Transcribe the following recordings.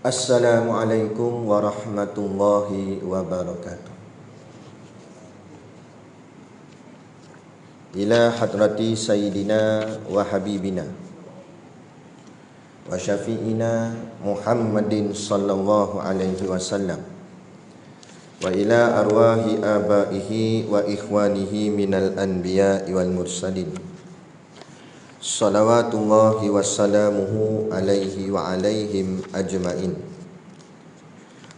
Assalamualaikum warahmatullahi wabarakatuh. Ila hadrati sayyidina wa habibina wa syafi'ina Muhammadin sallallahu alaihi wasallam wa ila arwahi abaihi wa ikhwanihi minal anbiya'i wal mursalin. Salawatullahi wassalamuhu alaihi wa alaihim ajma'in.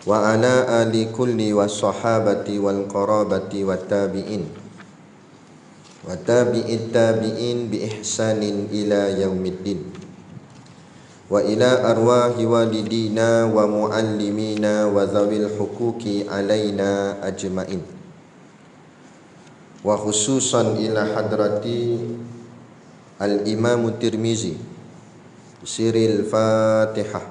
Wa ala ali kulli wa sahabati wal qarabati wa tabi'in wa tabi'it tabi'in bi ihsanin ila yaumiddin. Wa ila arwahi walidina wa muallimina wa zawil hukuki alaina ajma'in. Wa khususan ila hadrati Al-Imam Tirmizi. Siril Fatihah.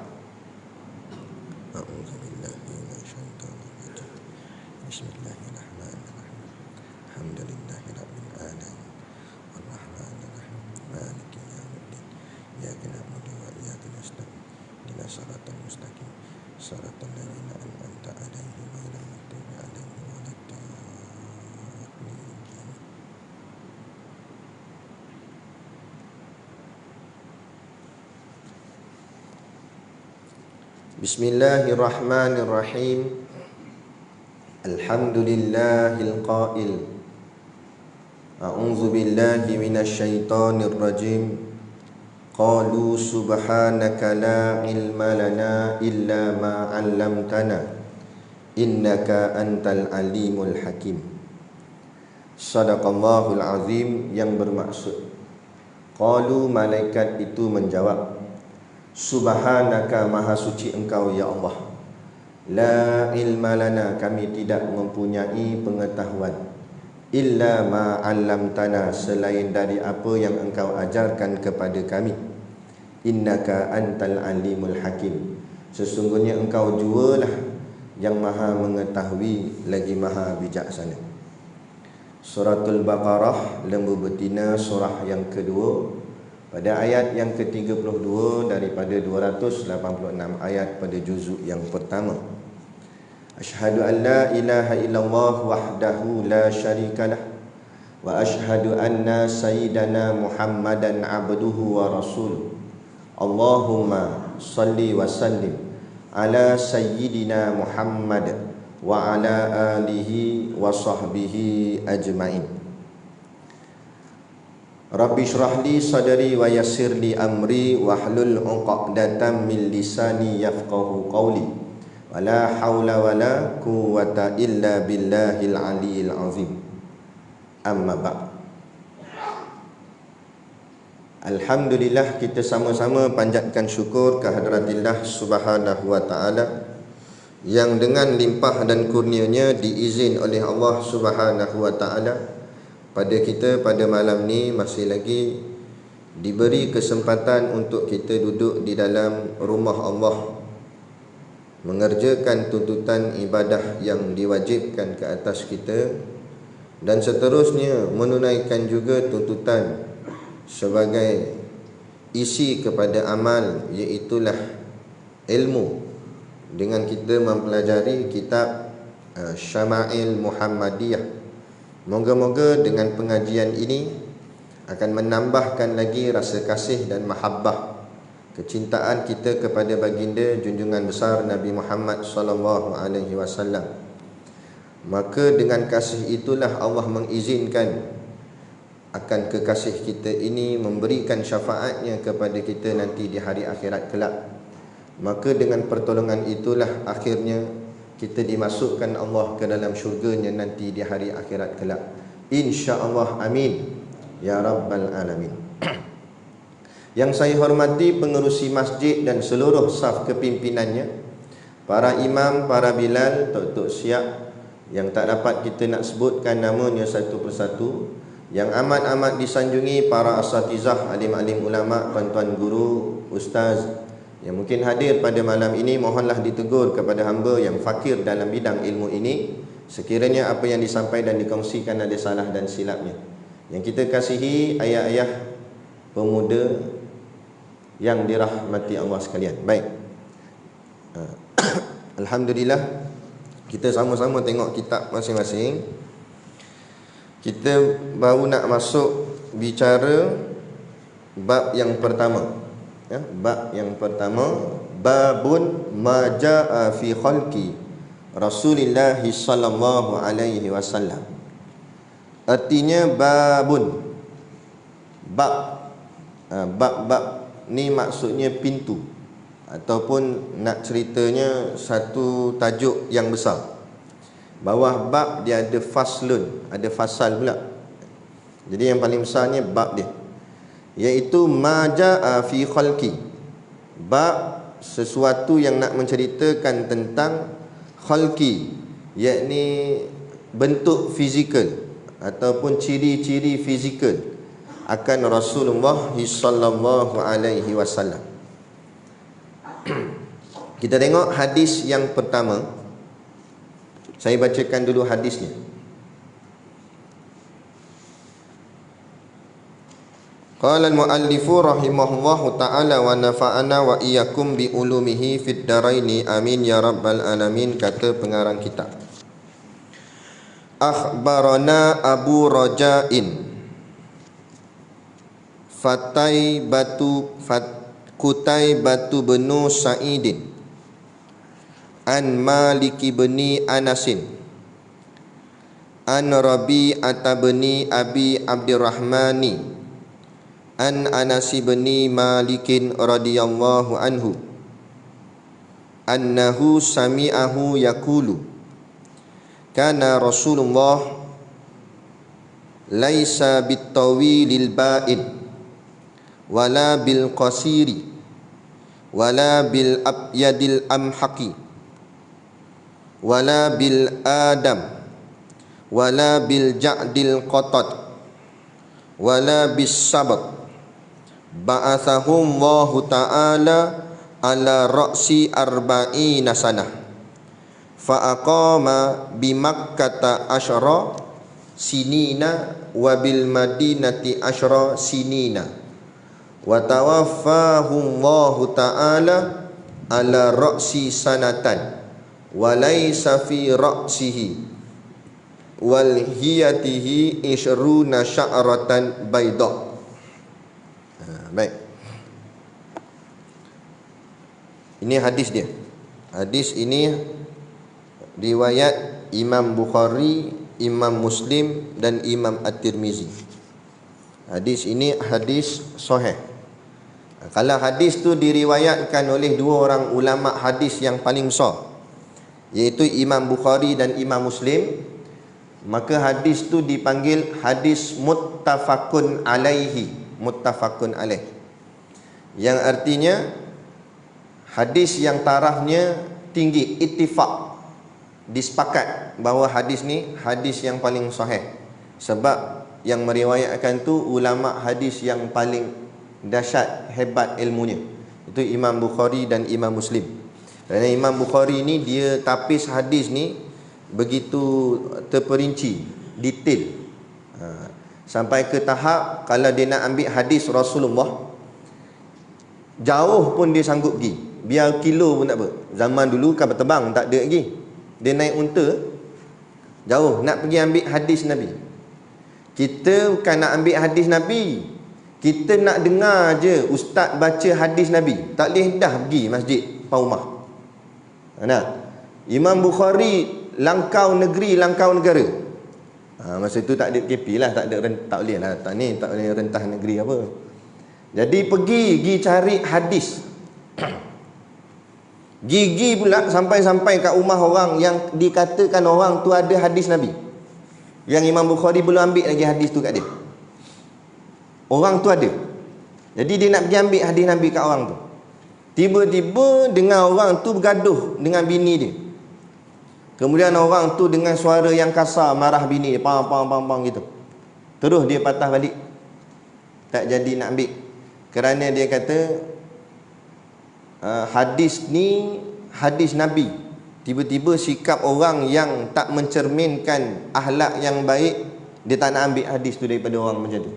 Bismillahirrahmanirrahim. Alhamdulillahirabbil alamin. Arrahmanirrahim. Maliki yaumiddin. Iyyaka na'budu wa iyyaka nasta'in. Ihdinas siratal mustaqim. Siratal ladzina an'amta 'alaihim ghairil maghdubi 'alaihim waladdallin. Bismillahirrahmanirrahim. Alhamdulillahil qail. A'udzu billahi minasy syaithanir rajim. Qalu subhanaka la ilma lana illa ma 'allamtana innaka antal alimul hakim. Shadaqallahul azim, yang bermaksud qalu, malaikat itu menjawab, subhanaka, maha suci engkau ya Allah, la ilma lana, kami tidak mempunyai pengetahuan, illa ma 'allamtana, selain dari apa yang engkau ajarkan kepada kami, innaka antal alimul hakim, sesungguhnya engkau jualah yang maha mengetahui lagi maha bijaksana. Suratul Baqarah, lembu betina, surah yang kedua, pada ayat yang ke-32 daripada 286 ayat pada juzuk yang pertama. Asyhadu an la ilaha illallah wahdahu la syarikalah wa asyhadu anna sayyidana Muhammadan abduhu wa rasuluh. Allahumma salli wa sallim ala sayyidina Muhammad wa ala alihi wa sahbihi ajmain. Rabbi syrah li sadri wa yassir li amri wahlul 'uqdatam min lisani yafqahu qawli. Wala haula wala quwwata illa billahil aliyil azim. Amma ba'd. Alhamdulillah, kita sama-sama panjatkan syukur kehadраtillah subhanahu wa ta'ala yang dengan limpah dan kurnianya diizin oleh Allah subhanahu wa ta'ala pada kita pada malam ni masih lagi diberi kesempatan untuk kita duduk di dalam rumah Allah, mengerjakan tuntutan ibadah yang diwajibkan ke atas kita, dan seterusnya menunaikan juga tuntutan sebagai isi kepada amal, iaitulah ilmu, dengan kita mempelajari kitab Syama'il Muhammadiyah. Moga-moga dengan pengajian ini akan menambahkan lagi rasa kasih dan mahabbah, kecintaan kita kepada baginda junjungan besar Nabi Muhammad sallallahu alaihi wasallam. Maka dengan kasih itulah Allah mengizinkan akan kekasih kita ini memberikan syafaatnya kepada kita nanti di hari akhirat kelak. Maka dengan pertolongan itulah akhirnya kita dimasukkan Allah ke dalam syurganya nanti di hari akhirat kelak, insya-Allah, amin ya rabbal alamin. Yang saya hormati pengerusi masjid dan seluruh saf kepimpinannya, para imam, para bilal, tok-tok siap yang tak dapat kita nak sebutkan namanya satu persatu, yang amat-amat disanjungi para asatizah, alim-alim ulama, tuan-tuan guru, ustaz yang mungkin hadir pada malam ini, mohonlah ditegur kepada hamba yang fakir dalam bidang ilmu ini, sekiranya apa yang disampaikan dan dikongsikan ada salah dan silapnya. Yang kita kasihi ayah-ayah pemuda yang dirahmati Allah sekalian. Baik, Alhamdulillah, kita sama-sama tengok kitab masing-masing. Kita baru nak masuk bicara bab yang pertama. Bab yang pertama, babun majaa fi khalqi Rasulillah sallallahu alaihi wasallam. Artinya babun, bab. Bab-bab ni maksudnya pintu, ataupun nak ceritanya satu tajuk yang besar. Bawah bab dia ada faslun, ada fasal pula. Jadi yang paling besarnya bab dia, iaitu majaa fi khalqi. Bab sesuatu yang nak menceritakan tentang khalqi, yakni bentuk fizikal ataupun ciri-ciri fizikal akan Rasulullah sallallahu alaihi wasallam. Kita tengok hadis yang pertama. Saya bacakan dulu hadisnya. Qala al-muallifu rahimahullahu ta'ala wa nafa'ana wa iyyakum bi ulumihi fid daraini amin ya rabbal alamin. Kata pengarang kitab, akhbarana Abu Raja'in Kutai batu benu Sa'idin an Maliki beni Anasin an Rabi'ata beni Abi Abdurrahmani an Anasi beni Malikin radhiyallahu anhu annahu sami'ahu yaqulu kana Rasulullah laisa bitawilil ba'id wala bil qasiri wala bil abyadil amhaqi wala bil adam wala bil ja'dil qatat wala bis sabat ba'athahum Allahu ta'ala ala ra'si arba'ina sanah fa aqama bi Makkata asyara sinina wa bil madinati asyara sinina wa tawaffahum Allahu ta'ala ala ra'si sanatan wa laysa fi ra'sihi wal hiyatihi ishruna sya'ratan bayda. Baik, ini hadis dia. Hadis ini riwayat Imam Bukhari, Imam Muslim dan Imam At-Tirmizi. Hadis ini hadis sahih. Kalau hadis tu diriwayatkan oleh dua orang ulama hadis yang paling besar, iaitu Imam Bukhari dan Imam Muslim, maka hadis tu dipanggil hadis muttafaqun alaihi, muttafaqun alaih, yang artinya hadis yang tarafnya tinggi, ittifaq, disepakat bahawa hadis ni hadis yang paling sahih. Sebab yang meriwayatkan tu ulama hadis yang paling dahsyat, hebat ilmunya, itu Imam Bukhari dan Imam Muslim. Kerana Imam Bukhari ni dia tapis hadis ni begitu terperinci, detail, sampai ke tahap kalau dia nak ambil hadis Rasulullah, jauh pun dia sanggup pergi, biar kilo pun tak apa. Zaman dulu kapal terbang tak ada lagi, dia naik unta jauh nak pergi ambil hadis Nabi. Kita bukan nak ambil hadis Nabi, kita nak dengar je ustaz baca hadis Nabi. Tak boleh dah pergi masjid Paumah. Nah, Imam Bukhari langkau negeri, langkau negara. Masa tu tak ada KP lah, tak boleh lah, tak boleh rentah negeri apa. Jadi pergi cari hadis. Gigi pula sampai-sampai kat rumah orang yang dikatakan orang tu ada hadis Nabi, yang Imam Bukhari belum ambil lagi hadis tu kat dia. Orang tu ada, jadi dia nak pergi ambil hadis Nabi kat orang tu. Tiba-tiba dengar orang tu bergaduh dengan bini dia. Kemudian orang tu dengan suara yang kasar marah bini dia, pam gitu. Terus dia patah balik, tak jadi nak ambil. Kerana dia kata hadis ni hadis Nabi. Tiba-tiba sikap orang yang tak mencerminkan akhlak yang baik, dia tak nak ambil hadis tu daripada orang macam tu.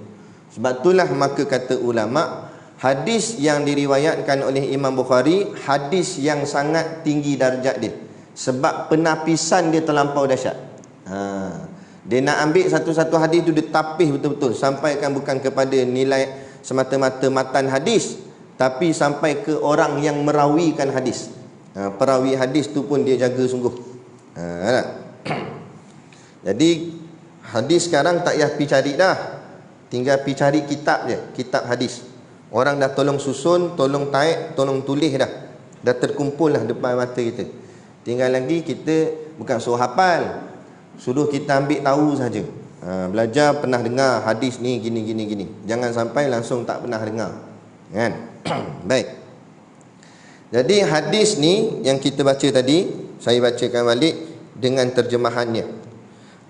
Sebab itulah maka kata ulama, Hadis yang diriwayatkan oleh Imam Bukhari, hadis yang sangat tinggi darjat dia, sebab penapisan dia terlampau dahsyat. Dia nak ambil satu-satu hadis tu, dia tapis betul-betul, sampaikan bukan kepada nilai semata-mata matan hadis, tapi sampai ke orang yang merawikan hadis. Perawi hadis tu pun dia jaga sungguh. Jadi hadis sekarang tak payah pergi cari dah, tinggal pergi cari kitab je, kitab hadis. Orang dah tolong susun, tolong taik, tolong tulis dah terkumpul lah depan mata kita. Tinggal lagi kita bukan suruh hafal, suruh kita ambil tahu saja. Belajar pernah dengar hadis ni gini. Jangan sampai langsung tak pernah dengar, kan? Baik. Jadi hadis ni yang kita baca tadi, saya bacakan balik dengan terjemahannya.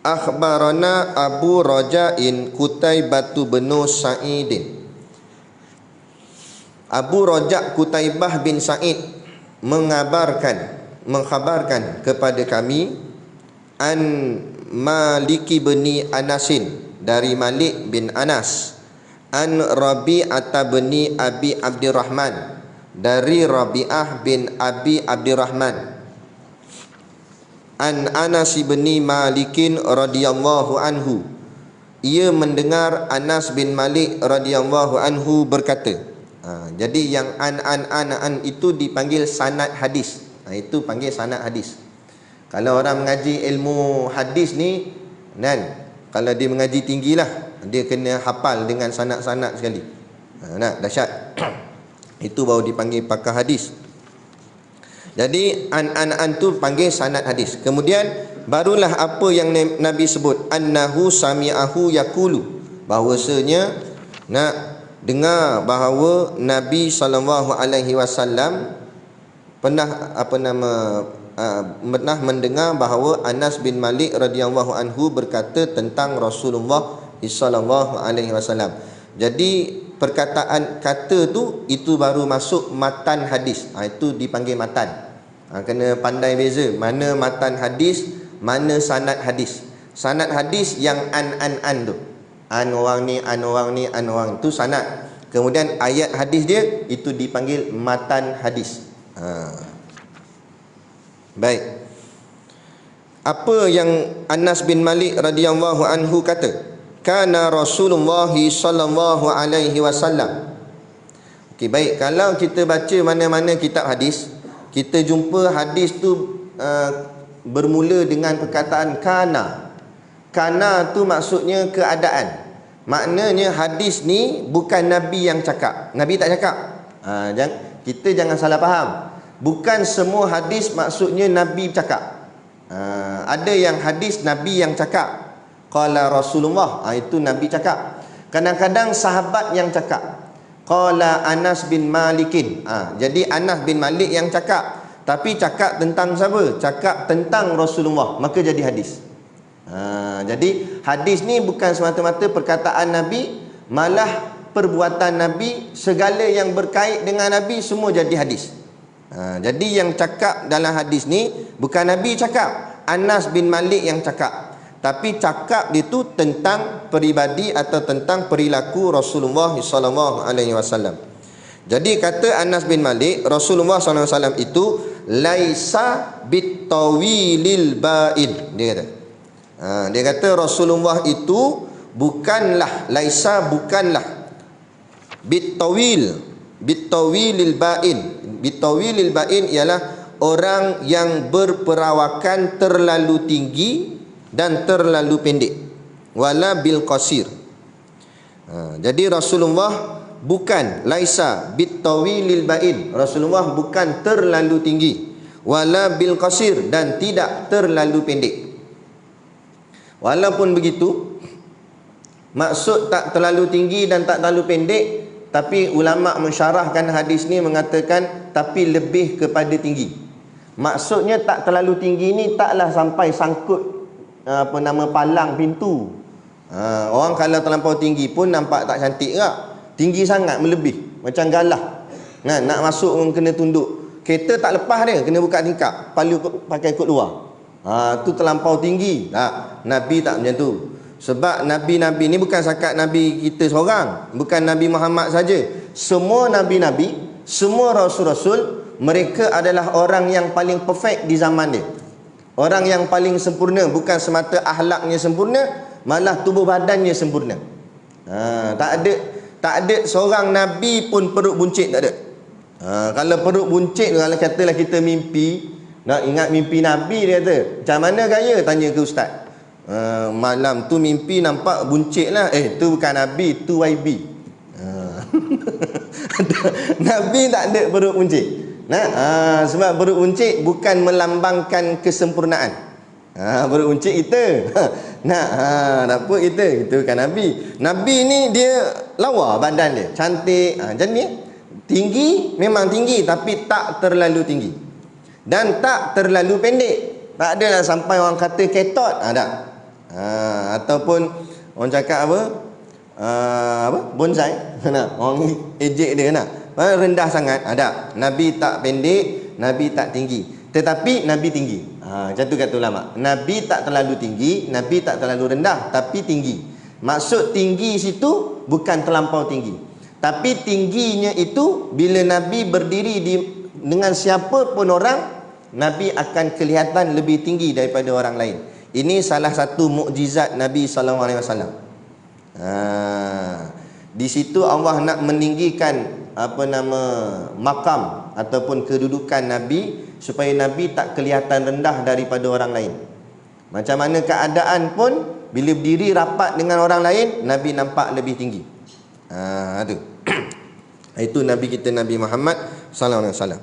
Akhbarana Abu Raja'in Qutaibatu bin Sa'idin. Abu Raja' Qutaibah bin Sa'id mengkhabarkan kepada kami an Maliki bin Anasin, dari Malik bin Anas, an Rabi'ata bin Abi Abdurrahman, dari Rabi'ah bin Abi Abdurrahman, an Anas bin Malikin radhiyallahu anhu, ia mendengar Anas bin Malik radhiyallahu anhu berkata. Jadi yang an itu dipanggil sanad hadis. Itu panggil sanad hadis. Kalau orang mengaji ilmu hadis ni, kan, kalau dia mengaji tinggilah, dia kena hafal dengan sanad-sanad sekali. Dahsyat. Itu baru dipanggil pakar hadis. Jadi an tu panggil sanad hadis. Kemudian barulah apa yang Nabi sebut, annahu sami'ahu yaqulu, bahawasanya nak dengar bahawa Nabi SAW pernah pernah mendengar bahawa Anas bin Malik radhiyallahu anhu berkata tentang Rasulullah SAW. Jadi perkataan kata tu, itu baru masuk matan hadis. Itu dipanggil matan. Kena pandai beza mana matan hadis, mana sanad hadis. Sanad hadis yang an tu, an orang ni itu sanad. Kemudian ayat hadis dia itu dipanggil matan hadis. Baik. Apa yang Anas bin Malik radhiyallahu anhu kata? Kana Rasulullah sallallahu alaihi wasallam. Okey, baik, kalau kita baca mana-mana kitab hadis, kita jumpa hadis tu bermula dengan perkataan kana. Kana tu maksudnya keadaan. Maknanya hadis ni bukan Nabi yang cakap. Nabi tak cakap. Kita jangan salah faham. Bukan semua hadis maksudnya Nabi cakap. Ada yang hadis Nabi yang cakap. Qala Rasulullah, itu Nabi cakap. Kadang-kadang sahabat yang cakap. Qala Anas bin Malikin. Jadi Anas bin Malik yang cakap. Tapi cakap tentang siapa? Cakap tentang Rasulullah. Maka jadi hadis. Jadi hadis ni bukan semata-mata perkataan Nabi, malah perbuatan Nabi, segala yang berkait dengan Nabi semua jadi hadis. Jadi yang cakap dalam hadis ni bukan Nabi cakap, Anas bin Malik yang cakap, tapi cakap itu tentang peribadi atau tentang perilaku Rasulullah SAW. Jadi kata Anas bin Malik, Rasulullah SAW itu laisa bitawilil ba'in. Dia kata Rasulullah itu bukanlah, laisa bukanlah, bitawilil ba'in. Bitawilil ba'in ialah orang yang berperawakan terlalu tinggi dan terlalu pendek. Wala bil qasir. Jadi Rasulullah bukan, laisa bitawilil ba'in, Rasulullah bukan terlalu tinggi, wala bil qasir, dan tidak terlalu pendek. Walaupun begitu, maksud tak terlalu tinggi dan tak terlalu pendek, tapi ulama mensyarahkan hadis ni mengatakan tapi lebih kepada tinggi. Maksudnya tak terlalu tinggi ni taklah sampai sangkut palang pintu. Orang kalau terlampau tinggi pun nampak tak cantik tak? Tinggi sangat melebih, macam galah. Nak masuk orang kena tunduk. Kereta tak lepas dia, kena buka tingkap, palu pakai kot luar. Tu terlampau tinggi. Nabi tak macam tu. Sebab Nabi-Nabi ni bukan sakat Nabi kita seorang, bukan Nabi Muhammad saja. semua nabi-nabi, semua rasul-rasul, mereka adalah orang yang paling perfect di zaman dia. Orang yang paling sempurna, bukan semata akhlaknya sempurna, malah tubuh badannya sempurna. Tak ada seorang nabi pun perut buncit, tak ada. Kalau perut buncit, kalau katalah kita mimpi, nak ingat mimpi nabi, dia kata, macam mana gaya? Tanya ke ustaz. Malam tu mimpi nampak buncit lah. Tu bukan nabi, tu YB. Nabi tak ada perut buncit. Sebab perut buncit bukan melambangkan kesempurnaan. Perut buncit kita. Tak apa kita bukan nabi. Nabi ni dia lawa badan dia, cantik. Jadi tinggi, memang tinggi, tapi tak terlalu tinggi dan tak terlalu pendek. Tak adalah sampai orang kata ketot, tak. Ataupun orang cakap bonsai. Orang ejek dia rendah sangat. Ada. Nabi tak pendek, Nabi tak tinggi, tetapi Nabi tinggi. Macam tu kata ulama. Nabi tak terlalu tinggi, Nabi tak terlalu rendah, tapi tinggi. Maksud tinggi situ bukan terlampau tinggi, tapi tingginya itu bila Nabi berdiri dengan siapa pun orang, Nabi akan kelihatan lebih tinggi daripada orang lain. Ini salah satu mukjizat Nabi SAW. Di situ Allah nak meninggikan makam ataupun kedudukan Nabi, supaya Nabi tak kelihatan rendah daripada orang lain. Macam mana keadaan pun, bila berdiri rapat dengan orang lain, Nabi nampak lebih tinggi. Itu itu Nabi kita, Nabi Muhammad sallallahu alaihi wasallam.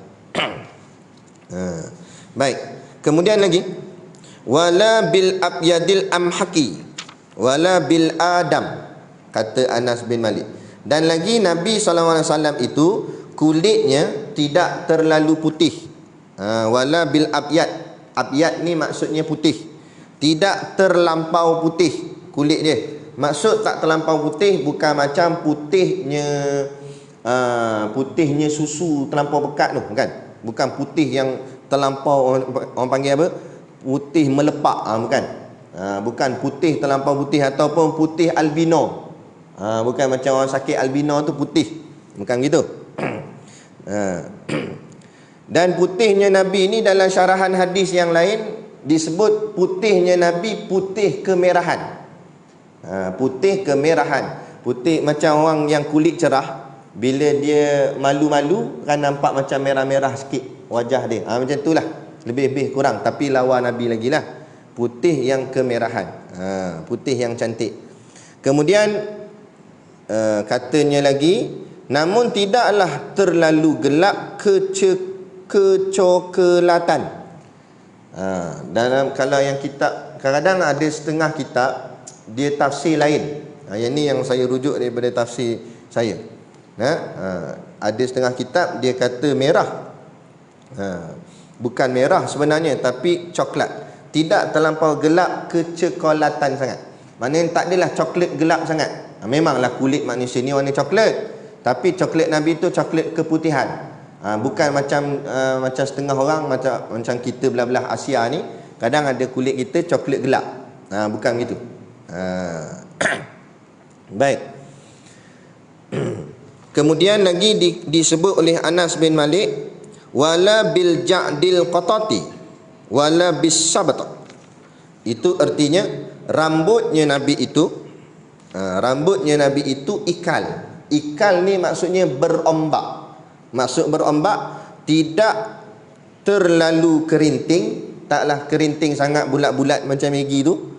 Baik. Kemudian lagi, wala bil abyadil amhaqi wala bil adam, kata Anas bin Malik. Dan lagi Nabi sallallahu alaihi wasallam itu kulitnya tidak terlalu putih. Wala bil abyad. Abyad ni maksudnya putih. Tidak terlampau putih kulit dia. Maksud tak terlampau putih bukan macam putihnya susu terlampau pekat tu, bukan. Bukan putih yang terlampau, orang panggil apa? Putih melepak, bukan. Bukan putih terlampau putih ataupun putih albino. Bukan macam orang sakit albino tu putih. Bukan gitu. Dan putihnya Nabi ni dalam syarahan hadis yang lain disebut putihnya Nabi putih kemerahan. Putih kemerahan. Putih macam orang yang kulit cerah, bila dia malu-malu kan nampak macam merah-merah sikit wajah dia. Macam itulah, lebih-lebih kurang, tapi lawa Nabi lagi lah. Putih yang kemerahan, putih yang cantik. Kemudian katanya lagi, namun tidaklah terlalu gelap kecoklatan. Dalam kalau yang kitab, kadang-kadang ada setengah kitab dia tafsir lain. Yang ni yang saya rujuk daripada tafsir saya. Ada setengah kitab dia kata merah. Bukan merah sebenarnya, tapi coklat. Tidak terlampau gelap kecoklatan sangat. Maknanya tak adalah coklat gelap sangat. Memanglah kulit manusia ni warna coklat, tapi coklat Nabi tu coklat keputihan. Bukan macam setengah orang, macam kita belah-belah Asia ni, kadang ada kulit kita coklat gelap. Bukan gitu. Baik. Kemudian lagi disebut oleh Anas bin Malik, wala bil ja'dil qatati wala bis sabata. Itu artinya rambutnya Nabi itu ikal. Ikal ni maksudnya berombak. Maksud berombak, tidak terlalu kerinting, taklah kerinting sangat bulat-bulat macam Maggi tu,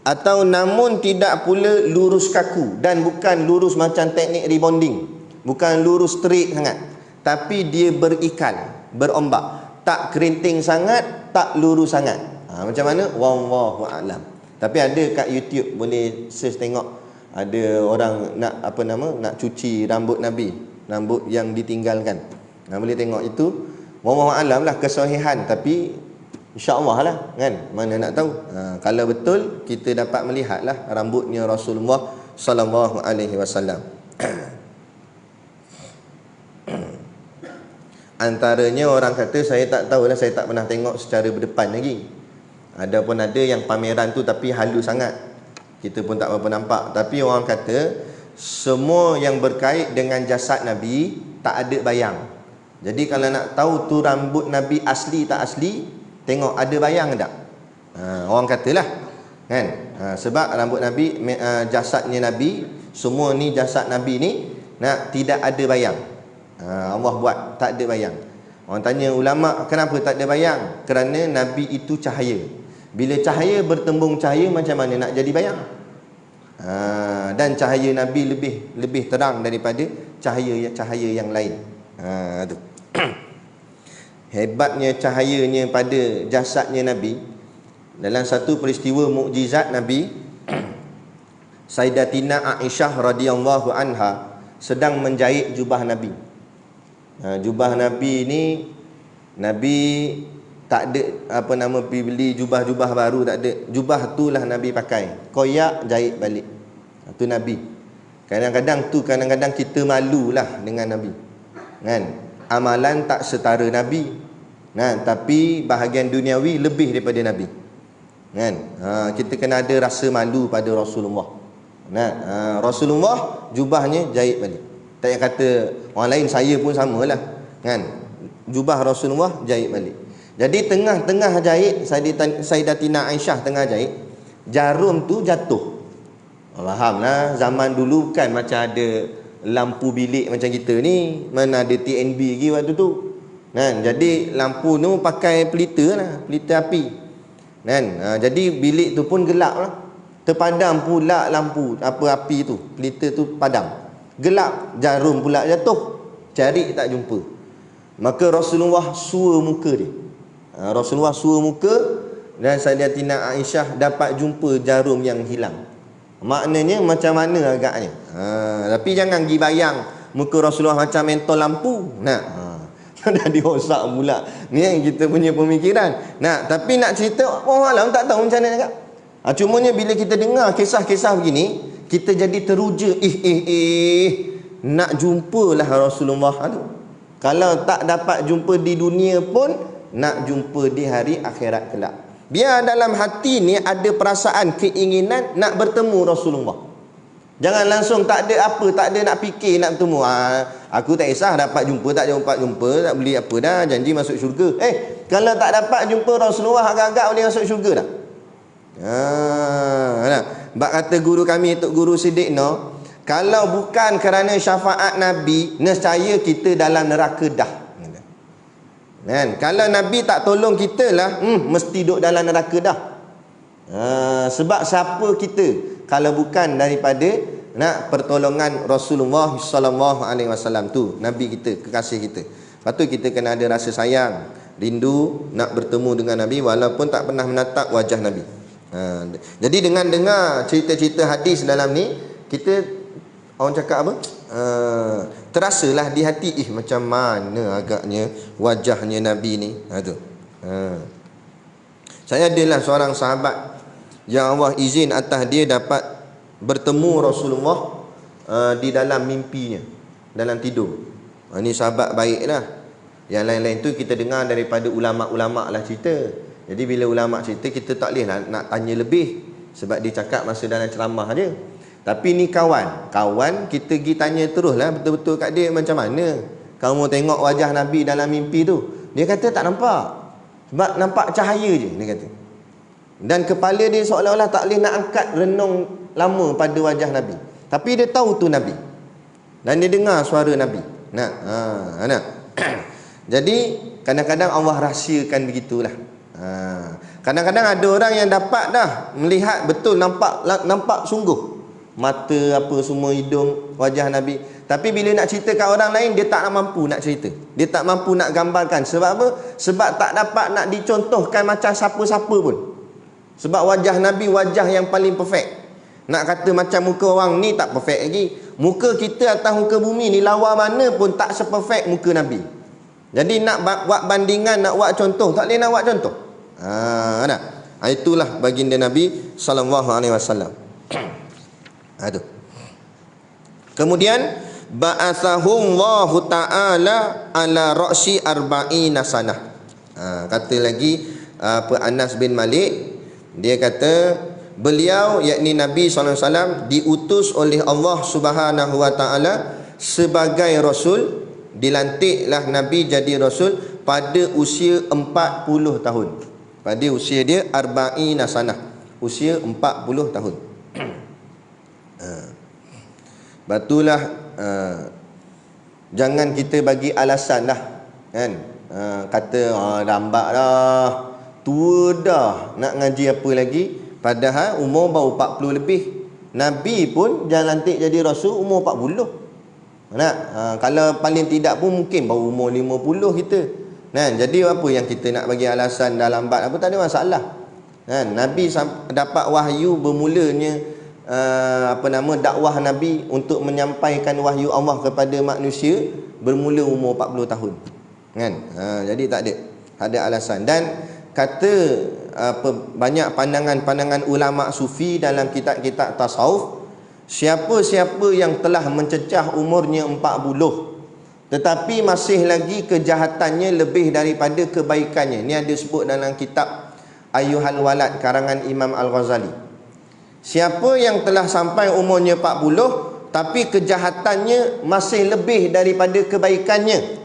atau namun tidak pula lurus kaku, dan bukan lurus macam teknik rebonding, bukan lurus straight sangat, tapi dia berikal, berombak, tak kerinting sangat, tak lurus sangat. Macam mana? Wallahu a'lam. Tapi ada kat YouTube, boleh search tengok, ada orang nak cuci rambut Nabi, rambut yang ditinggalkan. Boleh tengok itu. Wallahu a'lam lah kesahihan, tapi insya-Allah lah kan, mana nak tahu. Kalau betul kita dapat melihatlah rambutnya Rasulullah sallallahu alaihi wasallam. Antaranya orang kata, saya tak tahulah, saya tak pernah tengok secara berdepan lagi. Ada pun ada yang pameran tu tapi halus sangat, kita pun tak berapa nampak. Tapi orang kata semua yang berkait dengan jasad Nabi tak ada bayang. Jadi kalau nak tahu tu rambut Nabi asli tak asli, tengok ada bayang tak. Orang katalah kan, sebab rambut Nabi, jasadnya Nabi, semua ni jasad Nabi ni tidak ada bayang. Allah buat tak ada bayang. Orang tanya ulama, kenapa tak ada bayang? Kerana Nabi itu cahaya. Bila cahaya bertembung cahaya, macam mana nak jadi bayang? Dan cahaya Nabi lebih terang daripada cahaya yang lain. Tu. Hebatnya cahayanya pada jasadnya Nabi. Dalam satu peristiwa mukjizat Nabi, Sayyidatina Aisyah radhiyallahu anha sedang menjahit jubah Nabi. Jubah Nabi ni, Nabi tak ada pergi beli jubah-jubah baru, tak ada. Jubah tu lah Nabi pakai, koyak jahit balik. Tu Nabi. Kadang-kadang kita malulah dengan Nabi, kan? Amalan tak setara Nabi, kan? Tapi bahagian duniawi lebih daripada Nabi, kan? Kita kena ada rasa malu pada Rasulullah. Rasulullah jubahnya jahit balik. Tak payah kata orang lain, saya pun samalah, kan? Jubah Rasulullah jahit balik. Jadi tengah-tengah jahit, Sayyidatina Aisyah tengah jahit, jarum tu jatuh. Fahamlah, zaman dulu kan macam ada lampu bilik macam kita ni, mana ada TNB lagi waktu tu, kan? Jadi lampu tu pakai pelita api, kan? Jadi bilik tu pun gelap lah. Terpadam pula lampu api tu, pelita tu padam, gelap, jarum pula jatuh, cari tak jumpa. Maka Rasulullah sua muka dia. Rasulullah sua muka, dan Sayyidatina Aisyah dapat jumpa jarum yang hilang. Maknanya macam mana agaknya. Tapi jangan pergi bayang muka Rasulullah macam mentol lampu. Dah dirosak pula. Ni yang kita punya pemikiran. Tapi nak cerita, orang alam tak tahu macam mana agak. Cumanya bila kita dengar kisah-kisah begini, kita jadi teruja. Nak jumpalah Rasulullah tu. Kalau tak dapat jumpa di dunia pun, nak jumpa di hari akhirat kelak. Biar dalam hati ni ada perasaan, keinginan nak bertemu Rasulullah. Jangan langsung tak ada apa, tak ada nak fikir nak bertemu. Aku tak kisah dapat jumpa, tak jumpa, tak beli apa dah, janji masuk syurga. Kalau tak dapat jumpa Rasulullah, agak-agak boleh masuk syurga dah. Bak kata guru kami, Tok Guru Siddiq no, kalau bukan kerana syafaat Nabi, nescaya kita dalam neraka dah. Kan? Kalau Nabi tak tolong kita lah, mesti duduk dalam neraka dah. Sebab siapa kita kalau bukan daripada pertolongan Rasulullah sallallahu alaihi wasallam tu, Nabi kita, kekasih kita. Lepas tu kita kena ada rasa sayang, rindu nak bertemu dengan Nabi walaupun tak pernah menatap wajah Nabi. Jadi dengan dengar cerita-cerita hadis dalam ni, kita orang cakap apa? Terasalah di hati, macam mana agaknya wajahnya Nabi ni. Saya adalah seorang sahabat yang Allah izin atas dia dapat bertemu Rasulullah di dalam mimpinya, dalam tidur. Ini sahabat baik lah. Yang lain-lain tu kita dengar daripada ulama'-ulama' lah cerita. Jadi bila ulama' cerita, kita tak boleh nak tanya lebih, sebab dia cakap masa dalam ceramah je. Tapi ni kawan kita pergi tanya terus lah betul-betul kat dia, macam mana kamu tengok wajah Nabi dalam mimpi tu. Dia kata tak nampak, sebab nampak cahaya je, dia kata. Dan kepala dia seolah-olah tak boleh nak angkat renung lama pada wajah Nabi. Tapi dia tahu tu Nabi, dan dia dengar suara Nabi. Jadi kadang-kadang Allah rahsiakan begitulah. Kadang-kadang ada orang yang dapat dah melihat betul, nampak sungguh, mata apa semua, hidung, wajah Nabi. Tapi bila nak cerita kat orang lain, dia tak mampu nak cerita, dia tak mampu nak gambarkan. Sebab apa? Sebab tak dapat nak dicontohkan macam siapa-siapa pun. Sebab wajah Nabi wajah yang paling perfect. Nak kata macam muka orang ni tak perfect lagi. Muka kita atas muka bumi ni, lawa mana pun tak seperfect muka Nabi. Jadi nak buat bandingan, nak buat contoh, tak boleh nak buat contoh. Itulah baginda Nabi sallallahu alaihi wasallam. Kemudian ba'athahullahu ta'ala ala ra'si arba'ina sanah. Kata lagi Anas bin Malik, dia kata beliau yakni Nabi SAW diutus oleh Allah Subhanahu Wa Taala sebagai rasul. Dilantiklah Nabi jadi rasul pada usia 40 tahun. Pada usia dia arba'ina sanah, usia 40 tahun. Batulah jangan kita bagi alasan lah kan. Kata lambat dah, tua dah, nak ngaji apa lagi, padahal umur baru 40 lebih. Nabi pun jangan lantik jadi rasul umur 40. Kalau paling tidak pun mungkin baru umur 50 kita. Jadi apa yang kita nak bagi alasan dah lambat apa, tak ada masalah. Nabi dapat wahyu bermulanya dakwah Nabi untuk menyampaikan wahyu Allah kepada manusia bermula umur 40 tahun. Jadi tak ada alasan. Dan kata banyak pandangan-pandangan ulama sufi dalam kitab-kitab tasawuf, siapa-siapa yang telah mencecah umurnya 40 tetapi masih lagi kejahatannya lebih daripada kebaikannya. Ini ada sebut dalam kitab Ayyuhal Walad karangan Imam Al-Ghazali. Siapa yang telah sampai umurnya 40 tapi kejahatannya masih lebih daripada kebaikannya,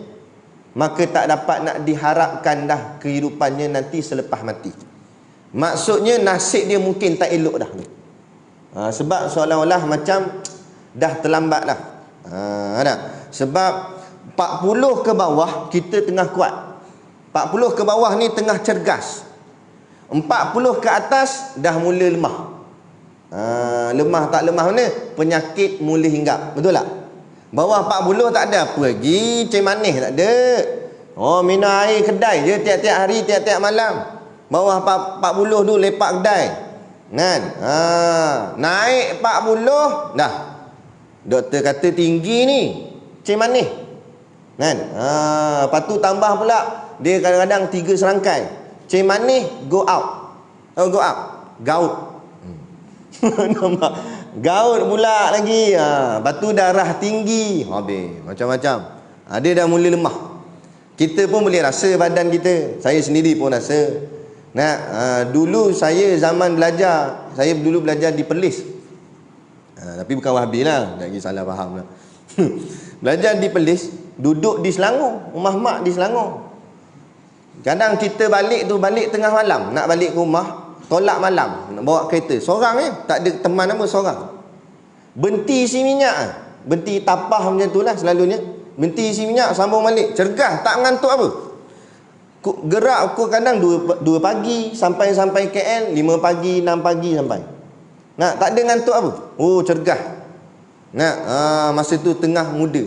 maka tak dapat nak diharapkan dah kehidupannya nanti selepas mati. Maksudnya nasib dia mungkin tak elok dah. Sebab seolah-olah macam dah terlambat dah. Sebab 40 ke bawah kita tengah kuat, 40 ke bawah ni tengah cergas, 40 ke atas dah mula lemah. Lemah tak lemah mana? Penyakit mula hinggap. Betul tak? Bawah 40 tak ada apa lagi, cai manis tak ada. Minum air kedai je tiap-tiap hari, tiap-tiap malam. Bawah 40 tu lepak kedai. Naik 40 dah. Doktor kata tinggi ni, cai manis. Lepas tu tambah pula dia kadang-kadang 3 serangkai. Cai manis go out. Go out. Gout. Gout pula lagi. Lepas tu darah tinggi. Habis macam-macam. Dia dah mula lemah. Kita pun boleh rasa badan kita. Saya sendiri pun rasa. Dulu saya zaman belajar, saya dulu belajar di Perlis. Tapi bukan Wahabi lah, lagi salah faham lah. Belajar di Perlis, duduk di Selangor, rumah mak di Selangor. Kadang kita balik tengah malam, nak balik ke rumah, tolak malam, nak bawa kereta, seorang tak ada teman apa, seorang. Berhenti isi minyak, berhenti tapah macam tu lah selalunya. Berhenti isi minyak, sambung balik, cergas, tak mengantuk apa. Gerak aku kadang 2 pagi sampai KL, 5 pagi, 6 pagi sampai. Tak ada ngantuk apa. Cergas. Masa tu tengah muda.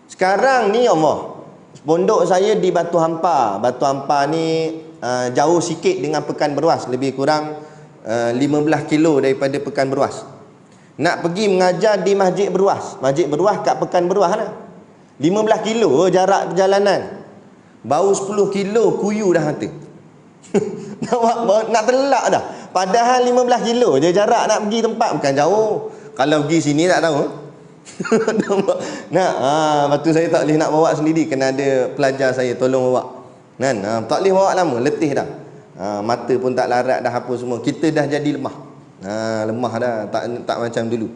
Sekarang ni Allah, pondok saya di Batu Hampar. Batu Hampar ni jauh sikit dengan Pekan Beruas, lebih kurang 15 kilo daripada Pekan Beruas. Nak pergi mengajar di Masjid Beruas. Masjid Beruas kat Pekan Beruas lah. 15 kilo jarak perjalanan. Baru 10 kilo kuyu dah hati. Nak terlelak dah. Padahal 15 kilo je jarak nak pergi tempat, bukan jauh. Kalau pergi sini tak tahu. Lepas tu saya tak boleh nak bawa sendiri, kena ada pelajar saya tolong bawa. Tak boleh bawa lama, letih dah. Mata pun tak larat dah apa semua. Kita dah jadi lemah. Lemah dah, tak macam dulu.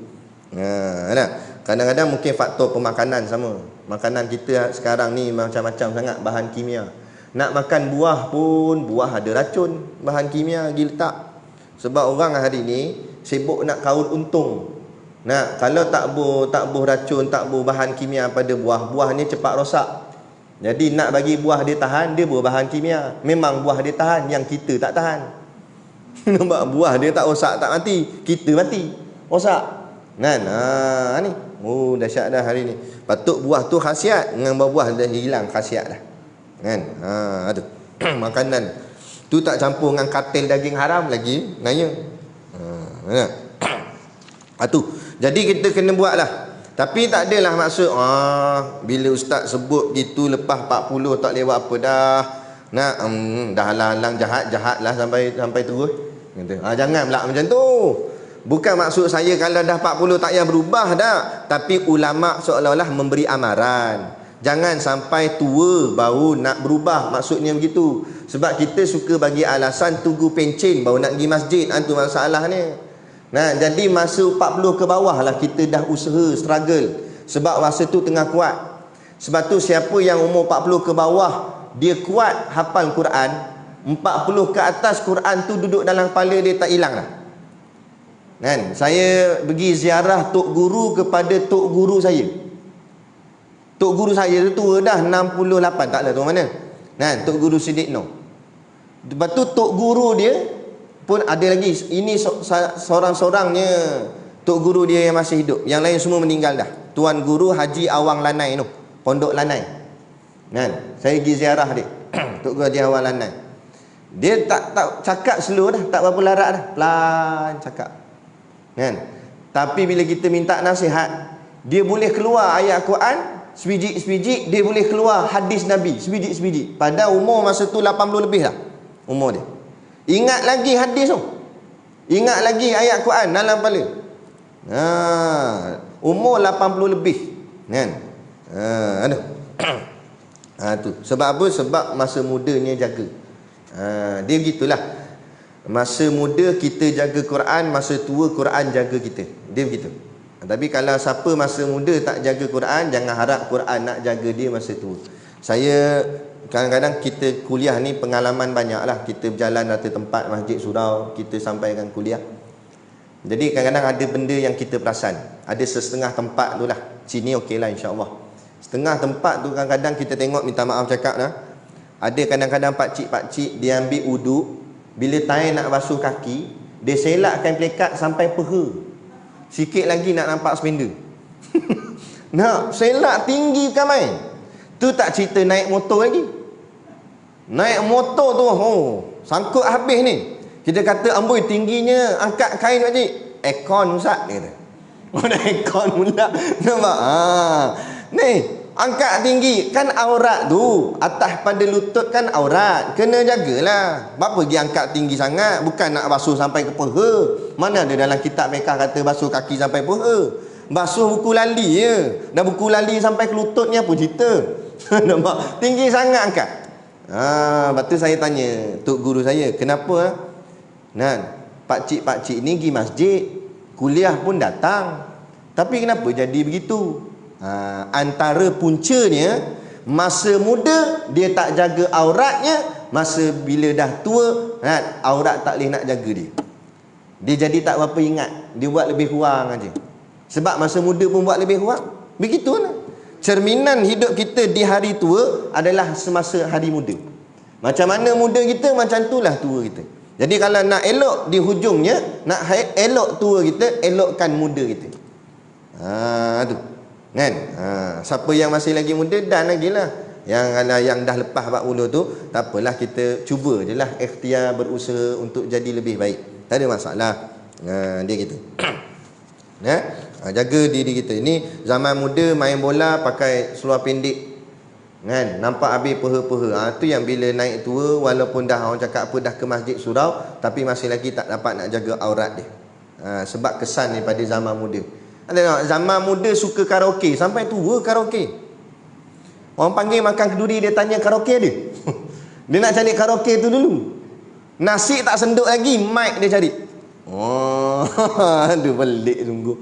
Kadang-kadang mungkin faktor pemakanan sama. Makanan kita sekarang ni macam-macam sangat bahan kimia. Nak makan buah pun, buah ada racun, bahan kimia pergi letak. Sebab orang hari ni sibuk nak kaut untung. Kalau tak buh racun, tak buh bahan kimia pada buah, buahnya cepat rosak. Jadi nak bagi buah dia tahan, dia buh bahan kimia. Memang buah dia tahan, yang kita tak tahan. Nampak, buah dia tak rosak, tak mati, kita mati, rosak. Ni dahsyat dah hari ni. Patut buah tu khasiat, dengan buah dah hilang khasiat dah. Aduh. Makanan tu tak campur dengan katil daging haram lagi nanya. Jadi kita kena buat lah. Tapi tak adalah maksud bila ustaz sebut gitu lepas 40 tak lewat apa dah. Dah halang-halang jahat lah sampai terus. Jangan pula macam tu. Bukan maksud saya kalau dah 40 tak payah berubah dah. Tapi ulama seolah-olah memberi amaran. Jangan sampai tua baru nak berubah, maksudnya begitu. Sebab kita suka bagi alasan tunggu pencen baru nak pergi masjid. Itu masalahnya. Nah, jadi masa 40 ke bawah lah kita dah usaha, struggle. Sebab masa tu tengah kuat. Sebab tu siapa yang umur 40 ke bawah, dia kuat hafal Quran, 40 ke atas Quran tu duduk dalam kepala dia, tak hilang lah. Kan? Saya pergi ziarah tok guru kepada tok guru saya. Tok guru saya tu tua dah 68, taklah tu mana. Kan? Tok guru Siddiq Noh. Lepas tu tok guru dia pun ada lagi. Ini seorang-seorangnya tok guru dia yang masih hidup. Yang lain semua meninggal dah. Tuan Guru Haji Awang Lanai tu, Pondok Lanai. Kan? Saya pergi ziarah dia. Tok Guru Haji Awang Lanai. Dia tak cakap slow dah, tak berapa larat dah. Pelan cakap. Kan? Tapi bila kita minta nasihat, dia boleh keluar ayat Quran sebiji-sebiji, dia boleh keluar hadis Nabi sebiji-sebiji. Pada umur masa tu 80 lebih dah umur dia. Ingat lagi hadis tu, ingat lagi ayat Quran dalam kepala. Umur 80 lebih. Kan? Aduh. Tu sebab apa? Sebab masa mudanya jaga. Dia gitulah. Masa muda kita jaga Quran, masa tua Quran jaga kita. Dia begitu. Tapi kalau siapa masa muda tak jaga Quran, jangan harap Quran nak jaga dia masa tua. Saya kadang-kadang kita kuliah ni pengalaman banyak lah. Kita berjalan dari tempat masjid surau, kita sampaikan kuliah. Jadi kadang-kadang ada benda yang kita perasan. Ada setengah tempat tu lah. Sini okey lah insyaAllah. Setengah tempat tu kadang-kadang kita tengok, minta maaf cakap lah. Ada kadang-kadang pakcik-pakcik dia ambil uduk, bila time nak basuh kaki, dia selakkan pelekat sampai peha. Sikit lagi nak nampak spender. Nak selak tinggi kan main. Tu tak cerita naik motor lagi. Naik motor tu, sangkut habis ni. Kita kata, amboi tingginya, angkat kain pakcik. Aircon Ustaz, dia kata. Dah aircon pula. Nampak? Ni, angkat tinggi. Kan aurat tu, atas pada lutut kan aurat. Kena jagalah. Apa pergi angkat tinggi sangat? Bukan nak basuh sampai ke peha. Mana ada dalam kitab mereka kata basuh kaki sampai peha. Basuh buku lali je. Dan buku lali sampai ke lutut ni apa cerita? Nampak? Tinggi sangat angkat. Lepas tu saya tanya tok guru saya, kenapa? Pakcik-pakcik ni pergi masjid, kuliah pun datang, tapi kenapa jadi begitu? Antara puncanya, masa muda dia tak jaga auratnya, masa bila dah tua, aurat tak boleh nak jaga dia. Dia jadi tak berapa ingat, dia buat lebih kurang aja. Sebab masa muda pun buat lebih kurang. Begitulah. Cerminan hidup kita di hari tua adalah semasa hari muda. Macam mana muda kita, macam itulah tua kita. Jadi kalau nak elok di hujungnya, nak elok tua kita, elokkan muda kita. Tu. Kan? Siapa yang masih lagi muda, dan lagi lah. Yang dah lepas 40 tu, tak apalah, kita cuba je lah ikhtiar berusaha untuk jadi lebih baik. Tak ada masalah. Dia gitu. Jaga diri kita. Ini zaman muda main bola pakai seluar pendek. Kan? Nampak habis peha-peha. Tu yang bila naik tua, walaupun dah orang cakap apa dah ke masjid surau, tapi masih lagi tak dapat nak jaga aurat dia. Sebab kesan daripada zaman muda. Ada zaman muda suka karaoke, sampai tua karaoke. Orang panggil makan keduri, dia tanya karaoke ada. Dia nak cari karaoke tu dulu. Nasi tak senduk lagi, mic dia cari. Aduh, pelik sungguh.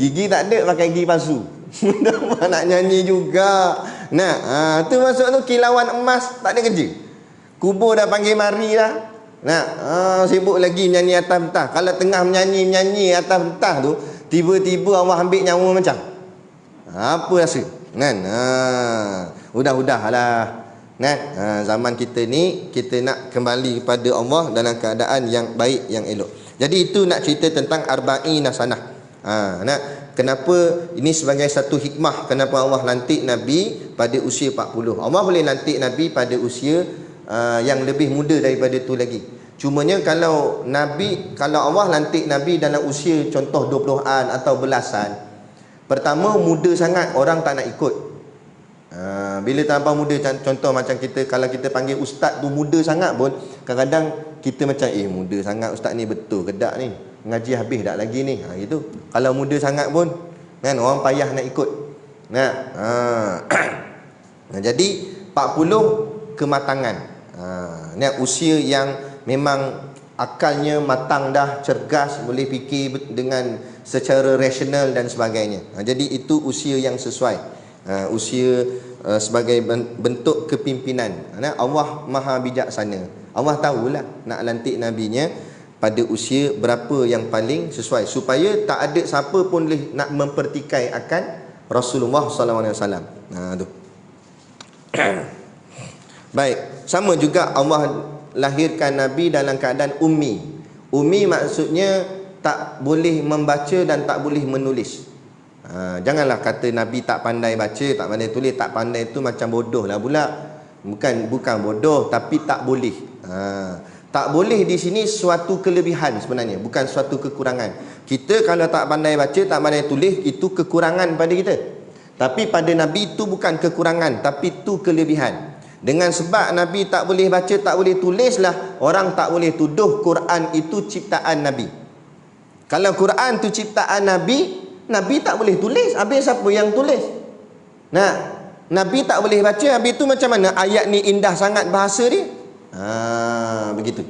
Gigi tak ada, pakai gigi palsu. Nak nyanyi juga. Tu masuk tu kilauan emas, tak ada kerja. Kubur dah panggil mari dah. Sibuk lagi nyanyi atas pentah. Kalau tengah menyanyi atas pentah tu, tiba-tiba Allah ambil nyawa macam. Apa rasa? Kan? Udah-udahlah. Kan? Zaman kita ni, kita nak kembali kepada Allah dalam keadaan yang baik, yang elok. Jadi itu nak cerita tentang arba'in sanah. Kenapa ini sebagai satu hikmah, kenapa Allah lantik Nabi pada usia 40. Allah boleh lantik Nabi pada usia yang lebih muda daripada itu lagi. Cumanya kalau Allah lantik Nabi dalam usia contoh 20-an atau belasan, pertama muda sangat, orang tak nak ikut. Bila tambah muda, contoh macam kita, kalau kita panggil ustaz tu muda sangat pun, kadang-kadang kita macam muda sangat ustaz ni, betul ke tak ni, ngaji habis tak lagi ni, gitu. Kalau muda sangat pun kan, orang payah nak ikut. Nah, jadi 40 kematangan. Ni usia yang memang akalnya matang dah, cergas, boleh fikir dengan secara rasional dan sebagainya. Jadi itu usia yang sesuai. Usia sebagai bentuk kepimpinan. Allah Maha Bijaksana. Allah tahulah nak lantik nabinya pada usia berapa yang paling sesuai, supaya tak ada siapa pun boleh nak mempertikai akan Rasulullah SAW. Tu. Baik, sama juga Allah lahirkan Nabi dalam keadaan ummi. Ummi maksudnya tak boleh membaca dan tak boleh menulis. Janganlah kata Nabi tak pandai baca, tak pandai tulis. Tak pandai itu macam bodoh lah pula. Bukan bodoh, tapi tak boleh. Tak boleh di sini suatu kelebihan sebenarnya, bukan suatu kekurangan. Kita kalau tak pandai baca, tak pandai tulis, itu kekurangan pada kita. Tapi pada Nabi itu bukan kekurangan, tapi itu kelebihan. Dengan sebab Nabi tak boleh baca, tak boleh tulis lah, orang tak boleh tuduh Quran itu ciptaan Nabi. Kalau Quran itu ciptaan Nabi, Nabi tak boleh tulis. Habis siapa yang tulis? Nah, Nabi tak boleh baca, habis itu macam mana ayat ni indah sangat bahasa dia? Begitu.